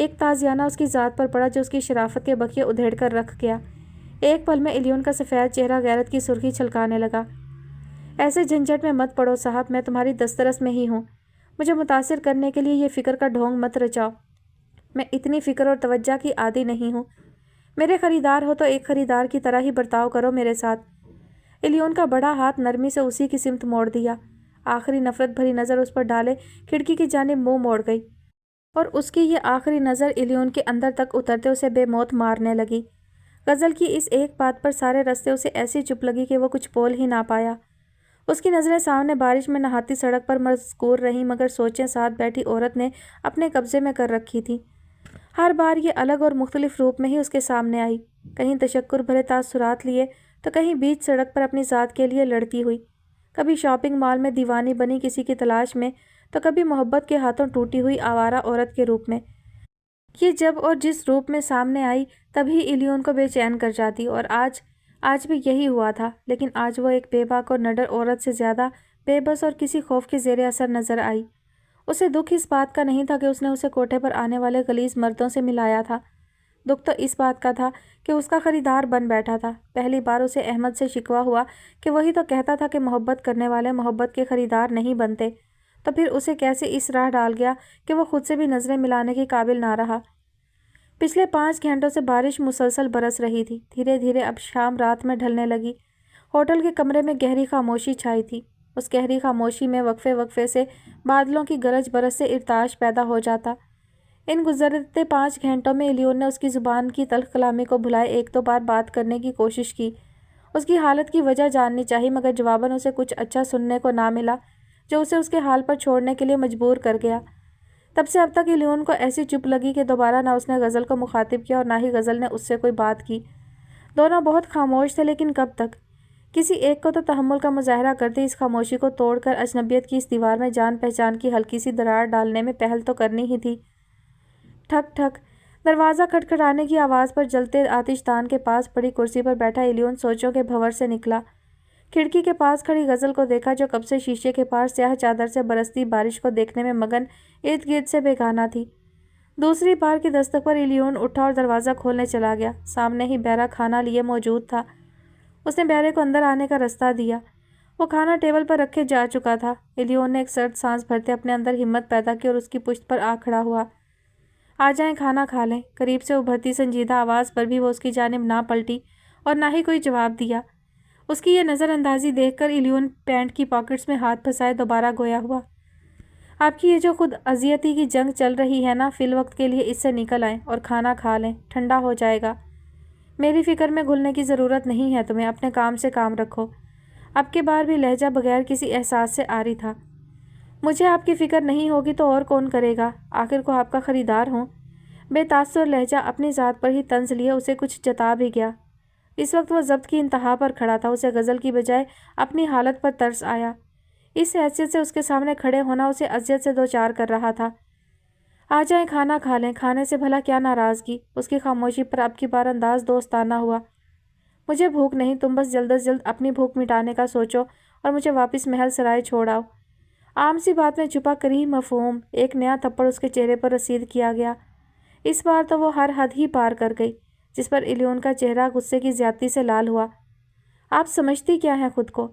ایک تازیانہ اس کی ذات پر پڑا جو اس کی شرافت کے بقیے ادھیڑ کر رکھ گیا۔ ایک پل میں الیون کا سفید چہرہ غیرت کی سرخی چھلکانے لگا۔ ایسے جھنجھٹ میں مت پڑو صاحب، میں تمہاری دسترس میں ہی ہوں۔ مجھے متاثر کرنے کے لیے یہ فکر کا ڈھونگ مت رچاؤ۔ میں اتنی فکر اور توجہ کی عادی نہیں ہوں۔ میرے خریدار ہو تو ایک خریدار کی طرح ہی برتاؤ کرو میرے ساتھ۔ الیون کا بڑا ہاتھ نرمی سے اسی کی سمت موڑ دیا۔ آخری نفرت بھری نظر اس پر ڈالے کھڑکی کی جانب منہ موڑ گئی، اور اس کی یہ آخری نظر الیون کے اندر تک اترتے اسے بے موت مارنے لگی۔ غزل کی اس ایک بات پر سارے رستے اسے ایسی چپ لگی کہ وہ کچھ بول ہی نہ پایا۔ اس کی نظریں سامنے بارش میں نہاتی سڑک پر مذکور رہیں، مگر سوچیں ساتھ بیٹھی عورت نے اپنے قبضے میں کر رکھی تھی۔ ہر بار یہ الگ اور مختلف روپ میں ہی اس کے سامنے آئی، کہیں تشکر بھرے تاثرات لیے تو کہیں بیچ سڑک پر اپنی ذات کے لیے لڑتی ہوئی، کبھی شاپنگ مال میں دیوانی بنی کسی کی تلاش میں تو کبھی محبت کے ہاتھوں ٹوٹی ہوئی آوارہ عورت کے روپ میں۔ یہ جب اور جس روپ میں سامنے آئی تبھی الیون کو بے چین کر جاتی، اور آج بھی یہی ہوا تھا، لیکن آج وہ ایک بے باک اور نڈر عورت سے زیادہ بے بس اور کسی خوف کے زیر اثر نظر آئی۔ اسے دکھ اس بات کا نہیں تھا کہ اس نے اسے کوٹھے پر آنے والے غلیظ مردوں سے ملایا تھا، دکھ تو اس بات کا تھا کہ اس کا خریدار بن بیٹھا تھا۔ پہلی بار اسے احمد سے شکوہ ہوا کہ وہی تو کہتا تھا کہ محبت کرنے والے محبت کے خریدار نہیں بنتے، تو پھر اسے کیسے اس راہ ڈال گیا کہ وہ خود سے بھی نظریں ملانے کے قابل نہ رہا۔ پچھلے 5 گھنٹوں سے بارش مسلسل برس رہی تھی، دھیرے دھیرے اب شام رات میں ڈھلنے لگی۔ ہوٹل کے کمرے میں گہری خاموشی چھائی تھی۔ اس گہری خاموشی میں وقفے وقفے سے بادلوں کی گرج برس سے ارتعاش پیدا ہو جاتا۔ ان گزرتے 5 گھنٹوں میں الیون نے اس کی زبان کی تلخ کلامی کو بھلائے 1-2 بار بات کرنے کی کوشش کی۔ اس کی حالت کی وجہ جاننی چاہی، مگر جواباً اسے کچھ اچھا سننے کو نہ ملا جو اسے اس کے حال پر چھوڑنے کے لیے مجبور کر گیا۔ تب سے اب تک الیون کو ایسی چپ لگی کہ دوبارہ نہ اس نے غزل کو مخاطب کیا اور نہ ہی غزل نے اس سے کوئی بات کی۔ دونوں بہت خاموش تھے، لیکن کب تک؟ کسی ایک کو تو تحمل کا مظاہرہ کرتے اس خاموشی کو توڑ کر اجنبیت کی اس دیوار میں جان پہچان کی ہلکی سی درار ڈالنے میں پہل تو کرنی ہی تھی۔ ٹھک ٹھک دروازہ کھٹکھٹانے کی آواز پر جلتے آتش دان کے پاس پڑی کرسی پر بیٹھا الیون سوچوں کے بھنور سے نکلا۔ کھڑکی کے پاس کھڑی غزل کو دیکھا جو کب سے شیشے کے پار سیاہ چادر سے برستی بارش کو دیکھنے میں مگن ارد گرد سے بیگانہ تھی۔ دوسری بار کی دستک پر الیون اٹھا اور دروازہ کھولنے چلا گیا۔ سامنے ہی بیرا کھانا لیے موجود تھا۔ اس نے بیرے کو اندر آنے کا رستہ دیا۔ وہ کھانا ٹیبل پر رکھے جا چکا تھا۔ الیون نے ایک سرد سانس بھرتے اپنے اندر ہمت پیدا کی اور اس کی پشت پر آ کھڑا ہوا۔ آ جائیں، کھانا کھا لیں۔ قریب سے ابھرتی سنجیدہ آواز پر بھی وہ اس کی جانب نہ پلٹی اور نہ ہی کوئی جواب دیا۔ اس کی یہ نظر اندازی دیکھ کر الیون پینٹ کی پاکٹس میں ہاتھ پھنسائے دوبارہ گویا ہوا۔ آپ کی یہ جو خود اذیتی کی جنگ چل رہی ہے نا، فی الوقت کے لیے اس سے نکل آئیں اور کھانا کھا لیں، ٹھنڈا ہو جائے گا۔ میری فکر میں گھلنے کی ضرورت نہیں ہے تمہیں، اپنے کام سے کام رکھو۔ اب کی بار بھی لہجہ بغیر کسی احساس سے آری تھا۔ مجھے آپ کی فکر نہیں ہوگی تو اور کون کرے گا؟ آخر کو آپ کا خریدار ہوں۔ بے تاثر لہجہ اپنی ذات پر ہی طنز لیے اسے کچھ جتا بھی گیا۔ اس وقت وہ ضبط کی انتہا پر کھڑا تھا۔ اسے غزل کی بجائے اپنی حالت پر ترس آیا۔ اس حیثیت سے اس کے سامنے کھڑے ہونا اسے اذیت سے دوچار کر رہا تھا۔ آ جائیں، کھانا کھا لیں، کھانے سے بھلا کیا ناراضگی؟ اس کی خاموشی پر اب کی بار انداز دوستانہ ہوا۔ مجھے بھوک نہیں، تم بس جلد از جلد اپنی بھوک مٹانے کا سوچو اور مجھے واپس محل سرائے چھوڑ آؤ۔ عام سی بات میں چھپا کریہ مفہوم۔ ایک نیا تھپڑ اس کے چہرے پر رسید کیا گیا۔ اس بار تو وہ ہر حد ہی پار کر گئی، جس پر الیون کا چہرہ غصے کی زیادتی سے لال ہوا۔ آپ سمجھتی کیا ہیں خود کو؟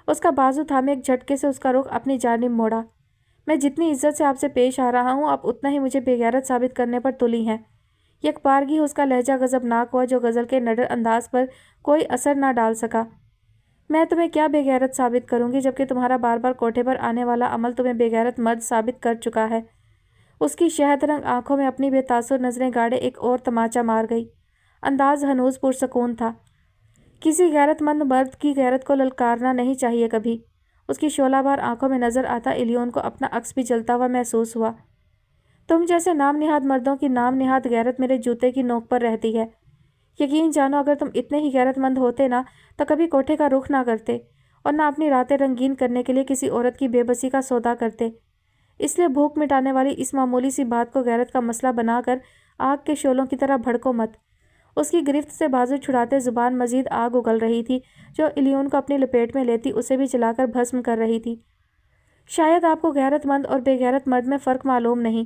اس کا بازو تھامے ایک جھٹکے سے اس کا رخ اپنی جانب موڑا۔ میں جتنی عزت سے آپ سے پیش آ رہا ہوں، آپ اتنا ہی مجھے بے غیرت ثابت کرنے پر تلی ہیں۔ یک بارگی اس کا لہجہ غضبناک ہوا جو غزل کے نڈر انداز پر کوئی اثر نہ ڈال سکا۔ میں تمہیں کیا بے غیرت ثابت کروں گی جبکہ تمہارا بار بار کوٹھے پر آنے والا عمل تمہیں بے غیرت مرد ثابت کر چکا ہے۔ اس کی شہد رنگ آنکھوں میں اپنی بے تاثر نظریں گاڑے ایک اور تماچا مار گئی۔ انداز ہنوز پرسکون تھا۔ کسی غیرت مند مرد کی غیرت کو للکارنا نہیں چاہیے کبھی۔ اس کی شعلہ بار آنکھوں میں نظر آتا الیون کو اپنا عکس بھی جلتا ہوا محسوس ہوا۔ تم جیسے نام نہاد مردوں کی نام نہاد غیرت میرے جوتے کی نوک پر رہتی ہے۔ یقین جانو اگر تم اتنے ہی غیرت مند ہوتے نا تو کبھی کوٹھے کا رخ نہ کرتے اور نہ اپنی راتیں رنگین کرنے کے لیے کسی عورت کی بے بسی کا سودا کرتے۔ اس لیے بھوک مٹانے والی اس معمولی سی بات کو غیرت کا مسئلہ بنا کر آگ کے شعلوں کی طرح بھڑکو مت۔ اس کی گرفت سے بازو چھڑاتے زبان مزید آگ اگل رہی تھی جو الیون کو اپنی لپیٹ میں لیتی اسے بھی جلا کر بھسم کر رہی تھی۔ شاید آپ کو غیرت مند اور بے غیرت مرد میں فرق معلوم نہیں۔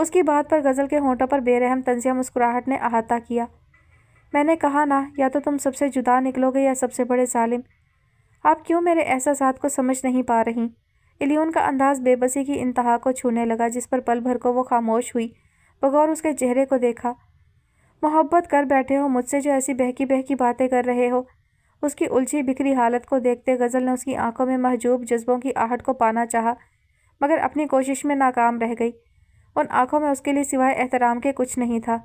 اس کی بات پر غزل کے ہونٹوں پر بے رحم طنزیہ مسکراہٹ نے احاطہ کیا۔ میں نے کہا نا، یا تو تم سب سے جدا نکلو گے یا سب سے بڑے ظالم۔ آپ کیوں میرے احساسات کو سمجھ نہیں پا رہی؟ الیون کا انداز بے بسی کی انتہا کو چھونے لگا، جس پر پل بھر کو وہ خاموش ہوئی، بغور اس کے چہرے کو دیکھا۔ محبت کر بیٹھے ہو مجھ سے جو ایسی بہکی بہکی باتیں کر رہے ہو؟ اس کی الجھی بکھری حالت کو دیکھتے غزل نے اس کی آنکھوں میں محجوب جذبوں کی آہٹ کو پانا چاہا، مگر اپنی کوشش میں ناکام رہ گئی۔ ان آنکھوں میں اس کے لیے سوائے احترام کے کچھ نہیں تھا۔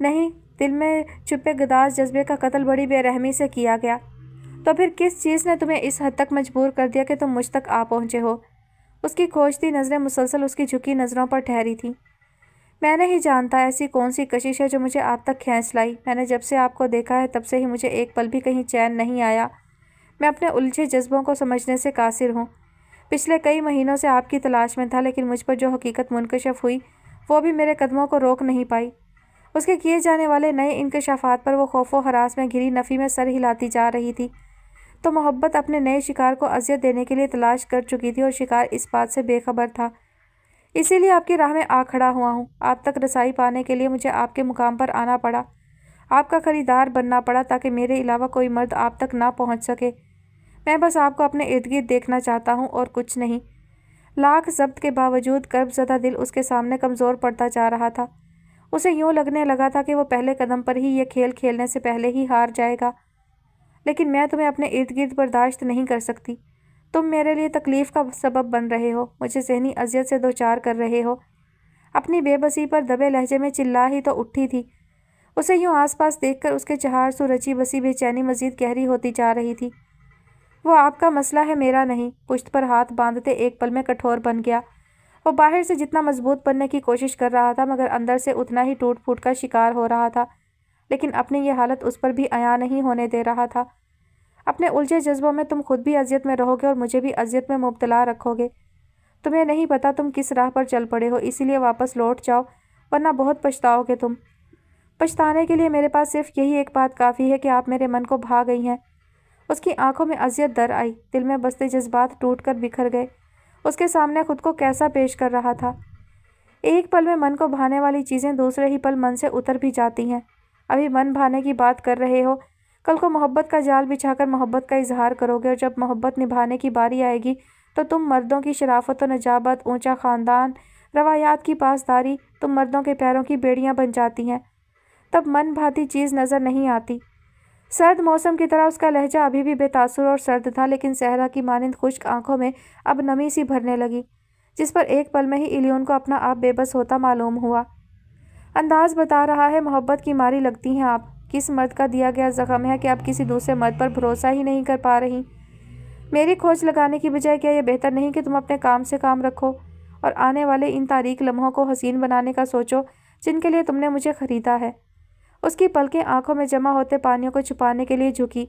نہیں، دل میں چھپے گداز جذبے کا قتل بڑی بے رحمی سے کیا گیا۔ تو پھر کس چیز نے تمہیں اس حد تک مجبور کر دیا کہ تم مجھ تک آ پہنچے ہو؟ اس کی کھوجتی نظریں مسلسل اس کی جھکی نظروں پر ٹھہری تھیں۔ میں نہیں جانتا ایسی کون سی کشش ہے جو مجھے آپ تک کھینچ لائی۔ میں نے جب سے آپ کو دیکھا ہے تب سے ہی مجھے ایک پل بھی کہیں چین نہیں آیا۔ میں اپنے الجھے جذبوں کو سمجھنے سے قاصر ہوں۔ پچھلے کئی مہینوں سے آپ کی تلاش میں تھا، لیکن مجھ پر جو حقیقت منکشف ہوئی وہ بھی میرے قدموں کو روک نہیں پائی۔ اس کے کیے جانے والے نئے انکشافات پر وہ خوف و ہراس میں گھری نفی میں سر ہلاتی جا رہی تھی۔ تو محبت اپنے نئے شکار کو اذیت دینے کے لیے تلاش کر چکی تھی اور شکار اس بات سے بے خبر تھا۔ اسی لیے آپ کی راہ میں آ کھڑا ہوا ہوں۔ آپ تک رسائی پانے کے لیے مجھے آپ کے مقام پر آنا پڑا، آپ کا خریدار بننا پڑا تاکہ میرے علاوہ کوئی مرد آپ تک نہ پہنچ سکے۔ میں بس آپ کو اپنے ارد گرد دیکھنا چاہتا ہوں اور کچھ نہیں۔ لاکھ ضبط کے باوجود کرب زدہ دل اس کے سامنے کمزور پڑتا جا رہا تھا۔ اسے یوں لگنے لگا تھا کہ وہ پہلے قدم پر ہی یہ کھیل کھیلنے سے پہلے ہی ہار جائے گا۔ لیکن میں تمہیں اپنے ارد گرد برداشت نہیں کر سکتی۔ تم میرے لیے تکلیف کا سبب بن رہے ہو، مجھے ذہنی اذیت سے دوچار کر رہے ہو۔ اپنی بے بسی پر دبے لہجے میں چلا ہی تو اٹھی تھی۔ اسے یوں آس پاس دیکھ کر اس کے چہار سو رچی بسی بے چینی مزید گہری ہوتی جا رہی تھی۔ وہ آپ کا مسئلہ ہے، میرا نہیں۔ پشت پر ہاتھ باندھتے ایک پل میں کٹھور بن گیا۔ وہ باہر سے جتنا مضبوط بننے کی کوشش کر رہا تھا مگر اندر سے اتنا ہی ٹوٹ پھوٹ کا شکار ہو رہا تھا، لیکن اپنی یہ حالت اس پر بھی عیاں نہیں ہونے دے رہا تھا۔ اپنے الجھے جذبوں میں تم خود بھی اذیت میں رہو گے اور مجھے بھی اذیت میں مبتلا رکھو گے۔ تمہیں نہیں پتا تم کس راہ پر چل پڑے ہو، اسی لیے واپس لوٹ جاؤ ورنہ بہت پچھتاؤ گے تم۔ پچھتانے کے لیے میرے پاس صرف یہی ایک بات کافی ہے کہ آپ میرے من کو بھا گئی ہیں۔ اس کی آنکھوں میں اذیت در آئی، دل میں بستے جذبات ٹوٹ کر بکھر گئے۔ اس کے سامنے خود کو کیسا پیش کر رہا تھا؟ ایک پل میں من کو بھانے والی چیزیں دوسرے ہی پل من سے اتر بھی جاتی ہیں۔ ابھی من بھانے کی بات کر رہے ہو، کل کو محبت کا جال بچھا کر محبت کا اظہار کرو گے، اور جب محبت نبھانے کی باری آئے گی تو تم مردوں کی شرافت و نجابت، اونچا خاندان، روایات کی پاسداری، تم مردوں کے پیروں کی بیڑیاں بن جاتی ہیں۔ تب من بھاتی چیز نظر نہیں آتی۔ سرد موسم کی طرح اس کا لہجہ ابھی بھی بے تاثر اور سرد تھا، لیکن صحرا کی مانند خشک آنکھوں میں اب نمی سی بھرنے لگی، جس پر ایک پل میں ہی الیون کو اپنا آپ بے بس ہوتا معلوم ہوا۔ انداز بتا رہا ہے محبت کی ماری لگتی ہیں آپ۔ کس مرد کا دیا گیا زخم ہے کہ آپ کسی دوسرے مرد پر بھروسہ ہی نہیں کر پا رہی؟ میری کھوج لگانے کی بجائے کیا یہ بہتر نہیں کہ تم اپنے کام سے کام رکھو اور آنے والے ان تاریک لمحوں کو حسین بنانے کا سوچو جن کے لیے تم نے مجھے خریدا ہے؟ اس کی پلکیں آنکھوں میں جمع ہوتے پانیوں کو چھپانے کے لیے جھکی،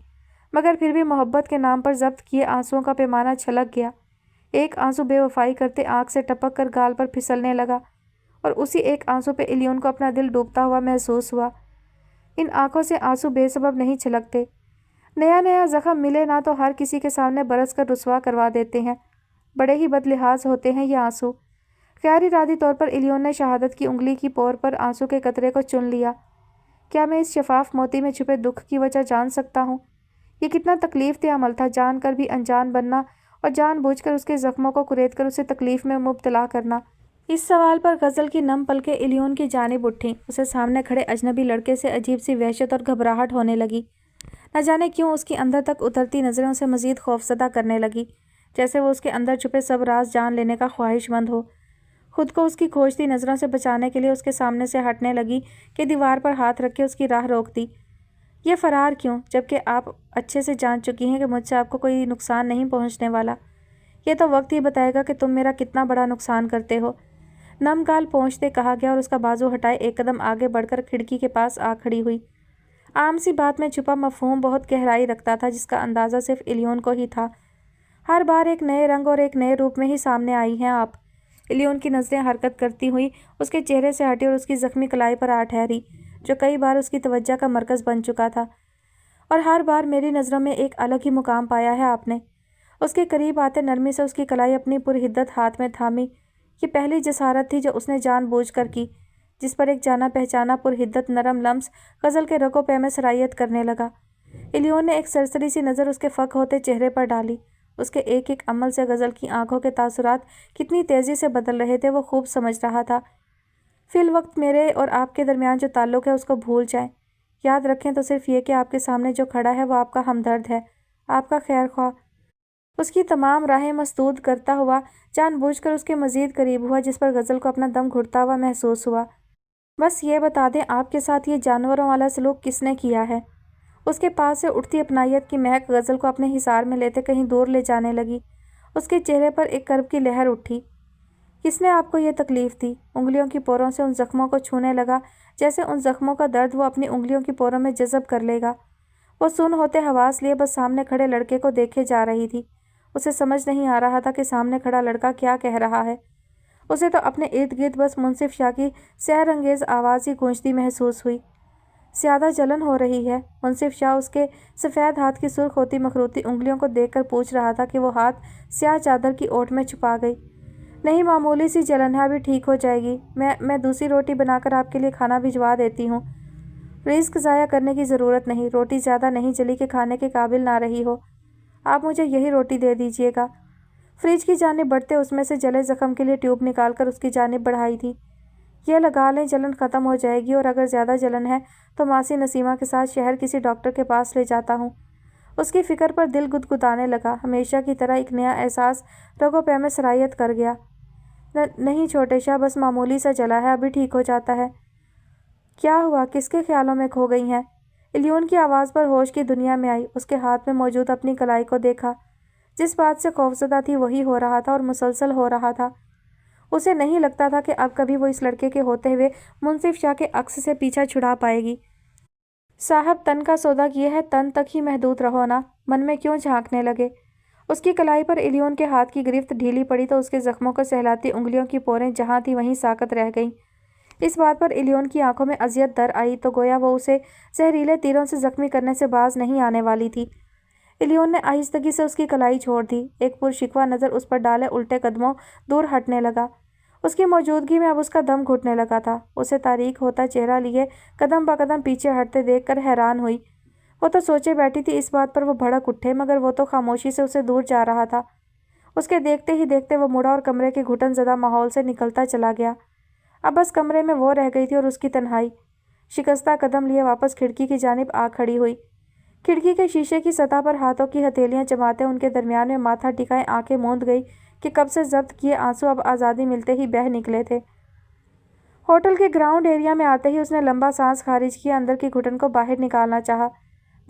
مگر پھر بھی محبت کے نام پر ضبط کیے آنسوؤں کا پیمانہ چھلک گیا۔ ایک آنسو بے وفائی کرتے آنکھ سے ٹپک کر گال پر پھسلنے لگا، اور اسی ایک آنسو پہ الیون کو اپنا دل ڈوبتا ہوا محسوس ہوا۔ ان آنکھوں سے آنسو بے سبب نہیں چھلکتے۔ نیا نیا زخم ملے نہ تو ہر کسی کے سامنے برس کر رسوا کروا دیتے ہیں۔ بڑے ہی بد لحاظ ہوتے ہیں یہ آنسو۔ غیر ارادی طور پر الیون نے شہادت کی انگلی کی پور پر آنسو کے قطرے کو چن لیا۔ کیا میں اس شفاف موتی میں چھپے دکھ کی وجہ جان سکتا ہوں؟ یہ کتنا تکلیف دہ عمل تھا، جان کر بھی انجان بننا اور جان بوجھ کر اس کے زخموں کو کرید کر اسے تکلیف میں مبتلا کرنا۔ اس سوال پر غزل کی نم پلکیں الیون کی جانب اٹھیں۔ اسے سامنے کھڑے اجنبی لڑکے سے عجیب سی وحشت اور گھبراہٹ ہونے لگی۔ نہ جانے کیوں اس کی اندر تک اترتی نظریں اسے مزید خوفزدہ کرنے لگی، جیسے وہ اس کے اندر چھپے سب راز جان لینے کا خواہش مند ہو۔ خود کو اس کی کھوجتی نظروں سے بچانے کے لیے اس کے سامنے سے ہٹنے لگی کہ دیوار پر ہاتھ رکھ کے اس کی راہ روک دی۔ یہ فرار کیوں، جبکہ آپ اچھے سے جان چکی ہیں کہ مجھ سے آپ کو کوئی نقصان نہیں پہنچنے والا؟ یہ تو وقت ہی بتائے گا کہ تم میرا کتنا بڑا نقصان کرتے ہو۔ نم گال پہنچتے کہا گیا اور اس کا بازو ہٹائے ایک قدم آگے بڑھ کر کھڑکی کے پاس آ کھڑی ہوئی۔ عام سی بات میں چھپا مفہوم بہت گہرائی رکھتا تھا جس کا اندازہ صرف الیون کو ہی تھا۔ ہر بار ایک نئے رنگ اور ایک نئے روپ میں ہی سامنے آئی ہیں آپ۔ الیون کی نظریں حرکت کرتی ہوئی اس کے چہرے سے ہٹی اور اس کی زخمی کلائی پر آ ٹھہری، جو کئی بار اس کی توجہ کا مرکز بن چکا تھا، اور ہر بار میری نظروں میں ایک الگ ہی مقام پایا ہے آپ نے۔ اس کے قریب آتے نرمی سے اس کی کلائی اپنی پرحدت ہاتھ میں تھامی۔ یہ پہلی جسارت تھی جو اس نے جان بوجھ کر کی، جس پر ایک جانا پہچانا پرحدت نرم لمس غزل کے رگوں پہ میں سرایت کرنے لگا۔ الیون نے ایک سرسری سی نظر اس کے فک ہوتے چہرے پر ڈالی۔ اس کے ایک ایک عمل سے غزل کی آنکھوں کے تاثرات کتنی تیزی سے بدل رہے تھے وہ خوب سمجھ رہا تھا۔ فی الوقت میرے اور آپ کے درمیان جو تعلق ہے اس کو بھول جائیں۔ یاد رکھیں تو صرف یہ کہ آپ کے سامنے جو کھڑا ہے وہ آپ کا ہمدرد ہے، آپ کا خیر خواہ۔ اس کی تمام راہیں مسدود کرتا ہوا جان بوجھ کر اس کے مزید قریب ہوا، جس پر غزل کو اپنا دم گھٹتا ہوا محسوس ہوا۔ بس یہ بتا دیں آپ کے ساتھ یہ جانوروں والا سلوک کس نے کیا ہے؟ اس کے پاس سے اٹھتی اپنائیت کی مہک غزل کو اپنے حصار میں لیتے کہیں دور لے جانے لگی۔ اس کے چہرے پر ایک کرب کی لہر اٹھی۔ کس نے آپ کو یہ تکلیف دی؟ انگلیوں کی پوروں سے ان زخموں کو چھونے لگا، جیسے ان زخموں کا درد وہ اپنی انگلیوں کی پوروں میں جذب کر لے گا۔ وہ سن ہوتے حواس لیے بس سامنے کھڑے لڑکے کو دیکھے جا رہی تھی۔ اسے سمجھ نہیں آ رہا تھا کہ سامنے کھڑا لڑکا کیا کہہ رہا ہے۔ اسے تو اپنے ارد گرد بس منصف شاہ کی سحر انگیز آواز ہی گونجتی محسوس ہوئی۔ زیادہ جلن ہو رہی ہے؟ منصف شاہ اس کے سفید ہاتھ کی سرخ ہوتی مخروطی انگلیوں کو دیکھ کر پوچھ رہا تھا کہ وہ ہاتھ سیاہ چادر کی اوٹ میں چھپا گئی۔ نہیں، معمولی سی جلن ہے، ابھی ٹھیک ہو جائے گی۔ میں دوسری روٹی بنا کر آپ کے لیے کھانا بھجوا دیتی ہوں۔ رزق ضائع کرنے کی ضرورت نہیں، روٹی زیادہ نہیں جلی کہ کھانے کے قابل نہ رہی ہو۔ آپ مجھے یہی روٹی دے دیجیے گا۔ فریج کی جانب بڑھتے اس میں سے جلے زخم کے لیے ٹیوب نکال کر اس کی جانب بڑھائی تھی۔ یہ لگا لیں، جلن ختم ہو جائے گی، اور اگر زیادہ جلن ہے تو ماسی نسیمہ کے ساتھ شہر کسی ڈاکٹر کے پاس لے جاتا ہوں۔ اس کی فکر پر دل گدگدانے لگا۔ ہمیشہ کی طرح ایک نیا احساس رگوں پہ میں سرایت کر گیا۔ نہیں چھوٹے شاہ، بس معمولی سا جلا ہے، ابھی ٹھیک ہو جاتا ہے۔ کیا ہوا؟ کس کے خیالوں میں کھو گئی ہیں؟ الیون کی آواز پر ہوش کی دنیا میں آئی۔ اس کے ہاتھ میں موجود اپنی کلائی کو دیکھا۔ جس بات سے خوفزدہ تھی وہی ہو رہا تھا، اور مسلسل ہو رہا تھا۔ اسے نہیں لگتا تھا کہ اب کبھی وہ اس لڑکے کے ہوتے ہوئے منصف شاہ کے عکس سے پیچھا چھڑا پائے گی۔ صاحب تن کا سودا کیے ہے، تن تک ہی محدود رہو نا، من میں کیوں جھانکنے لگے؟ اس کی کلائی پر الیون کے ہاتھ کی گرفت ڈھیلی پڑی تو اس کے زخموں کو سہلاتی انگلیوں کی پوریں جہاں تھی وہیں ساکت رہ گئیں۔ اس بات پر الیون کی آنکھوں میں اذیت در آئی تو گویا وہ اسے زہریلے تیروں سے زخمی کرنے سے باز نہیں آنے والی تھی۔ الیون نے آہستگی سے اس کی کلائی چھوڑ دی۔ ایک پرشکوہ نظر اس پر ڈالے الٹے قدموں دور ہٹنے لگا۔ اس کی موجودگی میں اب اس کا دم گھٹنے لگا تھا۔ اسے تاریک ہوتا چہرہ لیے قدم بہ قدم پیچھے ہٹتے دیکھ کر حیران ہوئی۔ وہ تو سوچے بیٹھی تھی اس بات پر وہ بھڑک اٹھے، مگر وہ تو خاموشی سے اسے دور جا رہا تھا۔ اس کے دیکھتے ہی دیکھتے وہ مڑا اور کمرے کے گھٹن زدہ ماحول سے نکلتا چلا گیا۔ اب بس کمرے میں وہ رہ گئی تھی اور اس کی تنہائی۔ شکستہ قدم لیے واپس کھڑکی کی جانب آ کھڑی ہوئی۔ کھڑکی کے شیشے کی سطح پر ہاتھوں کی ہتھیلیاں جماتے ان کے درمیان میں ماتھا ٹکائے آنکھیں موند گئی کہ کب سے ضبط کیے آنسو اب آزادی ملتے ہی بہہ نکلے تھے۔ ہوٹل کے گراؤنڈ ایریا میں آتے ہی اس نے لمبا سانس خارج کیا، اندر کی گھٹن کو باہر نکالنا چاہا۔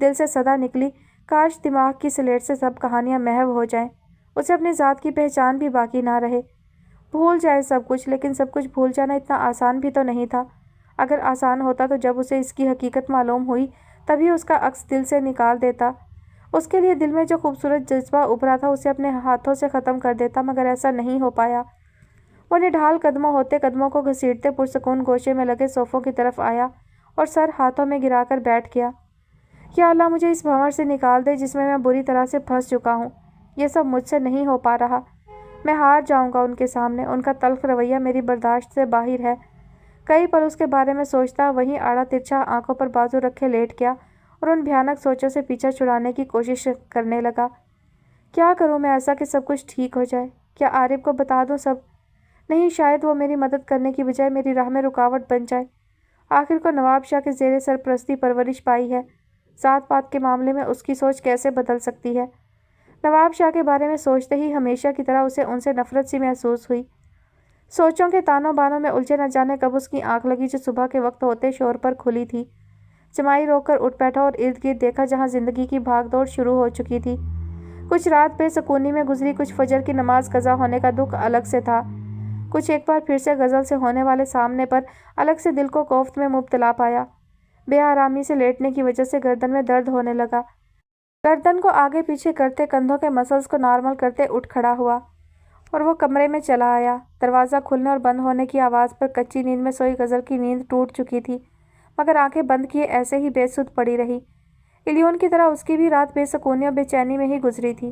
دل سے صدا نکلی، کاش دماغ کی سلیٹ سے سب کہانیاں محو ہو جائیں، اسے اپنی ذات کی پہچان بھی باقی نہ رہے۔ بھول جائے سب کچھ، لیکن سب کچھ بھول جانا اتنا آسان بھی تو نہیں تھا۔ اگر آسان ہوتا تو جب اسے اس کی حقیقت معلوم ہوئی تبھی اس کا عکس دل سے نکال دیتا۔ اس کے لیے دل میں جو خوبصورت جذبہ ابھرا تھا اسے اپنے ہاتھوں سے ختم کر دیتا، مگر ایسا نہیں ہو پایا۔ وہ نڈھال قدموں ہوتے قدموں کو گھسیٹتے پرسکون گوشے میں لگے صوفوں کی طرف آیا اور سر ہاتھوں میں گرا کر بیٹھ گیا۔ یا اللہ، مجھے اس بھنور سے نکال دے جس میں بری طرح سے پھنس چکا ہوں۔ یہ سب مجھ سے نہیں ہو پا رہا۔ میں ہار جاؤں گا ان کے سامنے، ان کا تلخ رویہ میری برداشت سے باہر ہے۔ کئی پل اس کے بارے میں سوچتا وہیں آڑا ترچھا آنکھوں پر بازو رکھے لیٹ گیا اور ان بھیانک سوچوں سے پیچھا چھڑانے کی کوشش کرنے لگا۔ کیا کروں میں ایسا کہ سب کچھ ٹھیک ہو جائے؟ کیا عارف کو بتا دوں سب؟ نہیں، شاید وہ میری مدد کرنے کی بجائے میری راہ میں رکاوٹ بن جائے۔ آخر کو نواب شاہ کے زیر سرپرستی پرورش پائی ہے، ذات پات کے معاملے میں اس کی سوچ کیسے بدل سکتی ہے؟ نواب شاہ کے بارے میں سوچتے ہی ہمیشہ کی طرح اسے ان سے نفرت سی محسوس ہوئی۔ سوچوں کے تانوں بانوں میں الجھے نہ جانے کب اس کی آنکھ لگی جو صبح کے وقت ہوتے شور پر کھلی تھی۔ جمائی روک کر اٹھ بیٹھا اور ارد گرد دیکھا جہاں زندگی کی بھاگ دوڑ شروع ہو چکی تھی۔ کچھ رات بے سکونی میں گزری، کچھ فجر کی نماز قضا ہونے کا دکھ الگ سے تھا، کچھ ایک بار پھر سے غزل سے ہونے والے سامنے پر الگ سے دل کو کوفت میں مبتلا پایا۔ بے آرامی سے لیٹنے کی وجہ سے گردن میں درد ہونے لگا۔ گردن کو آگے پیچھے کرتے کندھوں کے مسلز کو نارمل کرتے اٹھ کھڑا ہوا اور وہ کمرے میں چلا آیا۔ دروازہ کھلنے اور بند ہونے کی آواز پر کچی نیند میں سوئی غزل کی نیند ٹوٹ چکی تھی، مگر آنکھیں بند کیے ایسے ہی بے سدھ پڑی رہی۔ الیون کی طرح اس کی بھی رات بے سکونی اور بے چینی میں ہی گزری تھی۔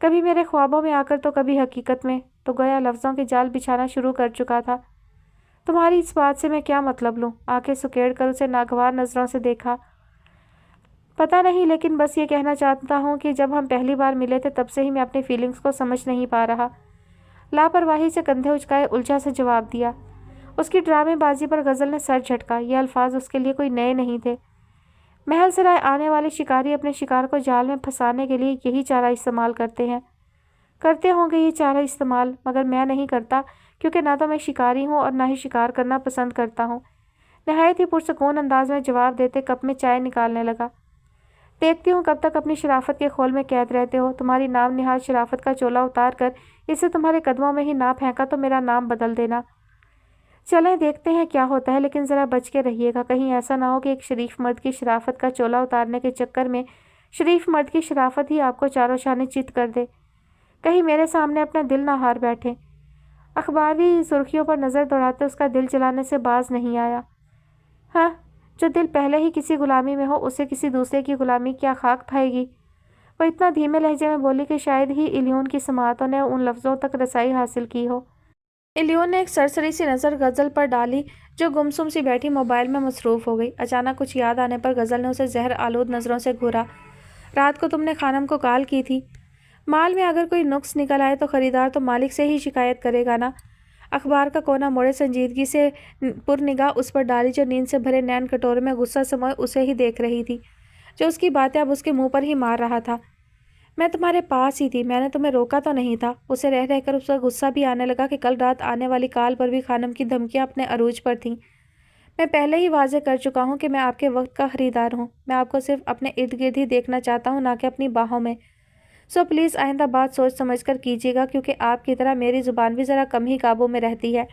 کبھی میرے خوابوں میں آ کر تو کبھی حقیقت میں، تو گویا لفظوں کے جال بچھانا شروع کر چکا تھا۔ تمہاری اس بات سے میں کیا مطلب لوں؟ آنکھیں سکیڑ کر اسے ناگوار نظروں سے دیکھا۔ پتہ نہیں، لیکن بس یہ کہنا چاہتا ہوں کہ جب ہم پہلی بار ملے تھے تب سے ہی میں اپنی فیلنگز کو سمجھ نہیں پا رہا۔ لاپرواہی سے کندھے اچکائے الجھا سے جواب دیا۔ اس کی ڈرامے بازی پر غزل نے سر جھٹکا۔ یہ الفاظ اس کے لیے کوئی نئے نہیں تھے۔ محل سرائے آنے والے شکاری اپنے شکار کو جال میں پھنسانے کے لیے یہی چارہ استعمال کرتے ہیں۔ کرتے ہوں گے یہ چارہ استعمال، مگر میں نہیں کرتا، کیونکہ نہ تو میں شکاری ہوں اور نہ ہی شکار کرنا پسند کرتا ہوں۔ نہایت ہی پرسکون انداز میں جواب دیتے کپ میں چائے نکالنے لگا۔ دیکھتی ہوں کب تک اپنی شرافت کے خول میں قید رہتے ہو۔ تمہاری نام نہاد شرافت کا چولا اتار کر اسے تمہارے قدموں میں ہی نہ پھینکا تو میرا نام بدل دینا۔ چلیں دیکھتے ہیں کیا ہوتا ہے، لیکن ذرا بچ کے رہیے گا، کہیں ایسا نہ ہو کہ ایک شریف مرد کی شرافت کا چولا اتارنے کے چکر میں شریف مرد کی شرافت ہی آپ کو چاروں شانے چت کر دے۔ کہیں میرے سامنے اپنا دل نہ ہار بیٹھے۔ اخباری سرخیوں پر نظر دوڑاتے اس کا دل چلانے سے باز نہیں آیا۔ ہاں، جو دل پہلے ہی کسی غلامی میں ہو اسے کسی دوسرے کی غلامی کیا خاک پائے گی؟ وہ اتنا دھیمے لہجے میں بولی کہ شاید ہی الیون کی سماعتوں نے ان لفظوں تک رسائی حاصل کی ہو۔ الیون نے ایک سرسری سی نظر غزل پر ڈالی جو گمسم سی بیٹھی موبائل میں مصروف ہو گئی۔ اچانک کچھ یاد آنے پر غزل نے اسے زہر آلود نظروں سے گھورا۔ رات کو تم نے خانم کو کال کی تھی۔ مال میں اگر کوئی نقص نکل آئے تو خریدار تو مالک سے ہی شکایت کرے گا نا۔ اخبار کا کونا موڑے سنجیدگی سے پر نگاہ اس پر ڈالی جو نیند سے بھرے نین کٹورے میں غصہ سموئے اسے ہی دیکھ رہی تھی، جو اس کی باتیں اب اس کے منہ پر ہی مار رہا تھا۔ میں تمہارے پاس ہی تھی، میں نے تمہیں روکا تو نہیں تھا۔ اسے رہ رہ کر اس کا غصہ بھی آنے لگا کہ کل رات آنے والی کال پر بھی خانم کی دھمکیاں اپنے عروج پر تھیں۔ میں پہلے ہی واضح کر چکا ہوں کہ میں آپ کے وقت کا خریدار ہوں۔ میں آپ کو صرف اپنے ارد گرد ہی دیکھنا چاہتا ہوں، نہ کہ اپنی باہوں میں۔ سو پلیز آئندہ بات سوچ سمجھ کر کیجیے گا، کیونکہ آپ کی طرح میری زبان بھی ذرا کم ہی قابو میں رہتی ہے۔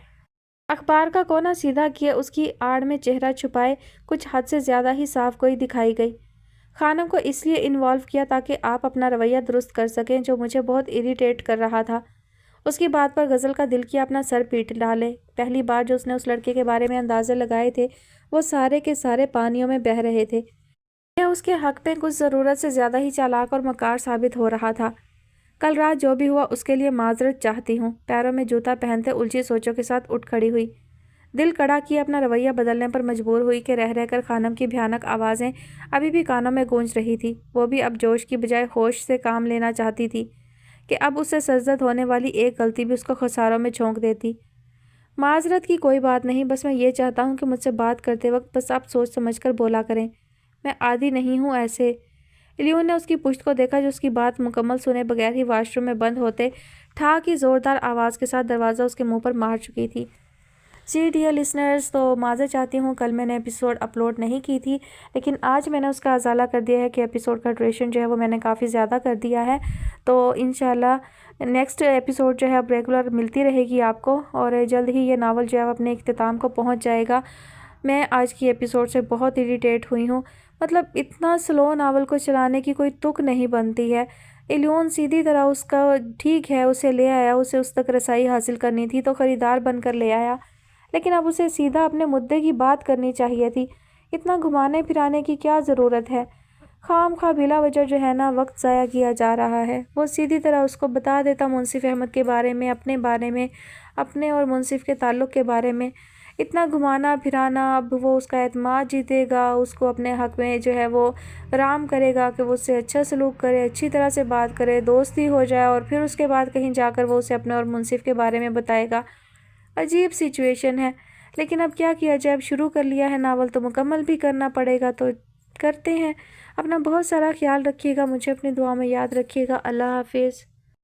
اخبار کا کونا سیدھا کیے اس کی آڑ میں چہرہ چھپائے کچھ حد سے زیادہ ہی صاف گوئی دکھائی گئی۔ خانم کو اس لیے انوالو کیا تاکہ آپ اپنا رویہ درست کر سکیں، جو مجھے بہت اریٹیٹ کر رہا تھا۔ اس کی بات پر غزل کا دل کیا اپنا سر پیٹ ڈالے۔ پہلی بار جو اس نے اس لڑکے کے بارے میں اندازے لگائے تھے وہ سارے کے سارے پانیوں میں بہہ رہے تھے۔ یہ اس کے حق میں کچھ ضرورت سے زیادہ ہی چالاک اور مکار ثابت ہو رہا تھا۔ کل رات جو بھی ہوا اس کے لیے معذرت چاہتی ہوں۔ پیروں میں جوتا پہنتے الجھی سوچوں کے ساتھ اٹھ کھڑی ہوئی۔ دل کڑا کیے اپنا رویہ بدلنے پر مجبور ہوئی کہ رہ رہ کر خانم کی بھیانک آوازیں ابھی بھی کانوں میں گونج رہی تھی۔ وہ بھی اب جوش کی بجائے ہوش سے کام لینا چاہتی تھی کہ اب اس سے سرزد ہونے والی ایک غلطی بھی اس کو خساروں میں جھونک دیتی۔ معذرت کی کوئی بات نہیں، بس میں یہ چاہتا ہوں کہ مجھ سے بات کرتے وقت بس آپ سوچ سمجھ کر بولا کریں۔ میں عادی نہیں ہوں ایسے۔ الیون نے اس کی پشت کو دیکھا جو اس کی بات مکمل سنے بغیر ہی واش روم میں بند ہوتے ٹھا کی زوردار آواز کے ساتھ دروازہ اس کے منہ پر مار چکی تھی۔ جی ڈیئر لسنرز، تو معذرت چاہتی ہوں کل میں نے ایپیسوڈ اپلوڈ نہیں کی تھی، لیکن آج میں نے اس کا ازالہ کر دیا ہے کہ ایپیسوڈ کا ڈوریشن جو ہے وہ میں نے کافی زیادہ کر دیا ہے۔ تو انشاءاللہ نیکسٹ ایپیسوڈ جو ہے اب ریگولر ملتی رہے گی آپ کو، اور جلد ہی یہ ناول جو ہے اپنے اختتام کو پہنچ جائے گا۔ میں آج کی ایپیسوڈ سے بہت اریٹیٹ ہوئی ہوں، مطلب اتنا سلو ناول کو چلانے کی کوئی تک نہیں بنتی ہے۔ الیون سیدھی طرح اس کا ٹھیک ہے اسے لے آیا، اسے اس تک رسائی حاصل کرنی تھی تو خریدار بن کر لے آیا، لیکن اب اسے سیدھا اپنے مدعے کی بات کرنی چاہیے تھی۔ اتنا گھمانے پھرانے کی کیا ضرورت ہے؟ خام خواہ بلا وجہ جو ہے نا وقت ضائع کیا جا رہا ہے۔ وہ سیدھی طرح اس کو بتا دیتا منصف احمد کے بارے میں، اپنے اور منصف کے تعلق کے بارے میں۔ اتنا گھمانا پھرانا، اب وہ اس کا اعتماد جیتے گا، اس کو اپنے حق میں جو ہے وہ رام کرے گا کہ وہ اس سے اچھا سلوک کرے، اچھی طرح سے بات کرے، دوستی ہو جائے، اور پھر اس کے بعد کہیں جا کر وہ اسے اپنے اور منصف کے بارے میں بتائے گا۔ عجیب سچویشن ہے، لیکن اب کیا کیا جائے، اب شروع کر لیا ہے ناول تو مکمل بھی کرنا پڑے گا، تو کرتے ہیں۔ اپنا بہت سارا خیال رکھیے گا، مجھے اپنی دعا میں یاد رکھیے گا۔ اللہ حافظ۔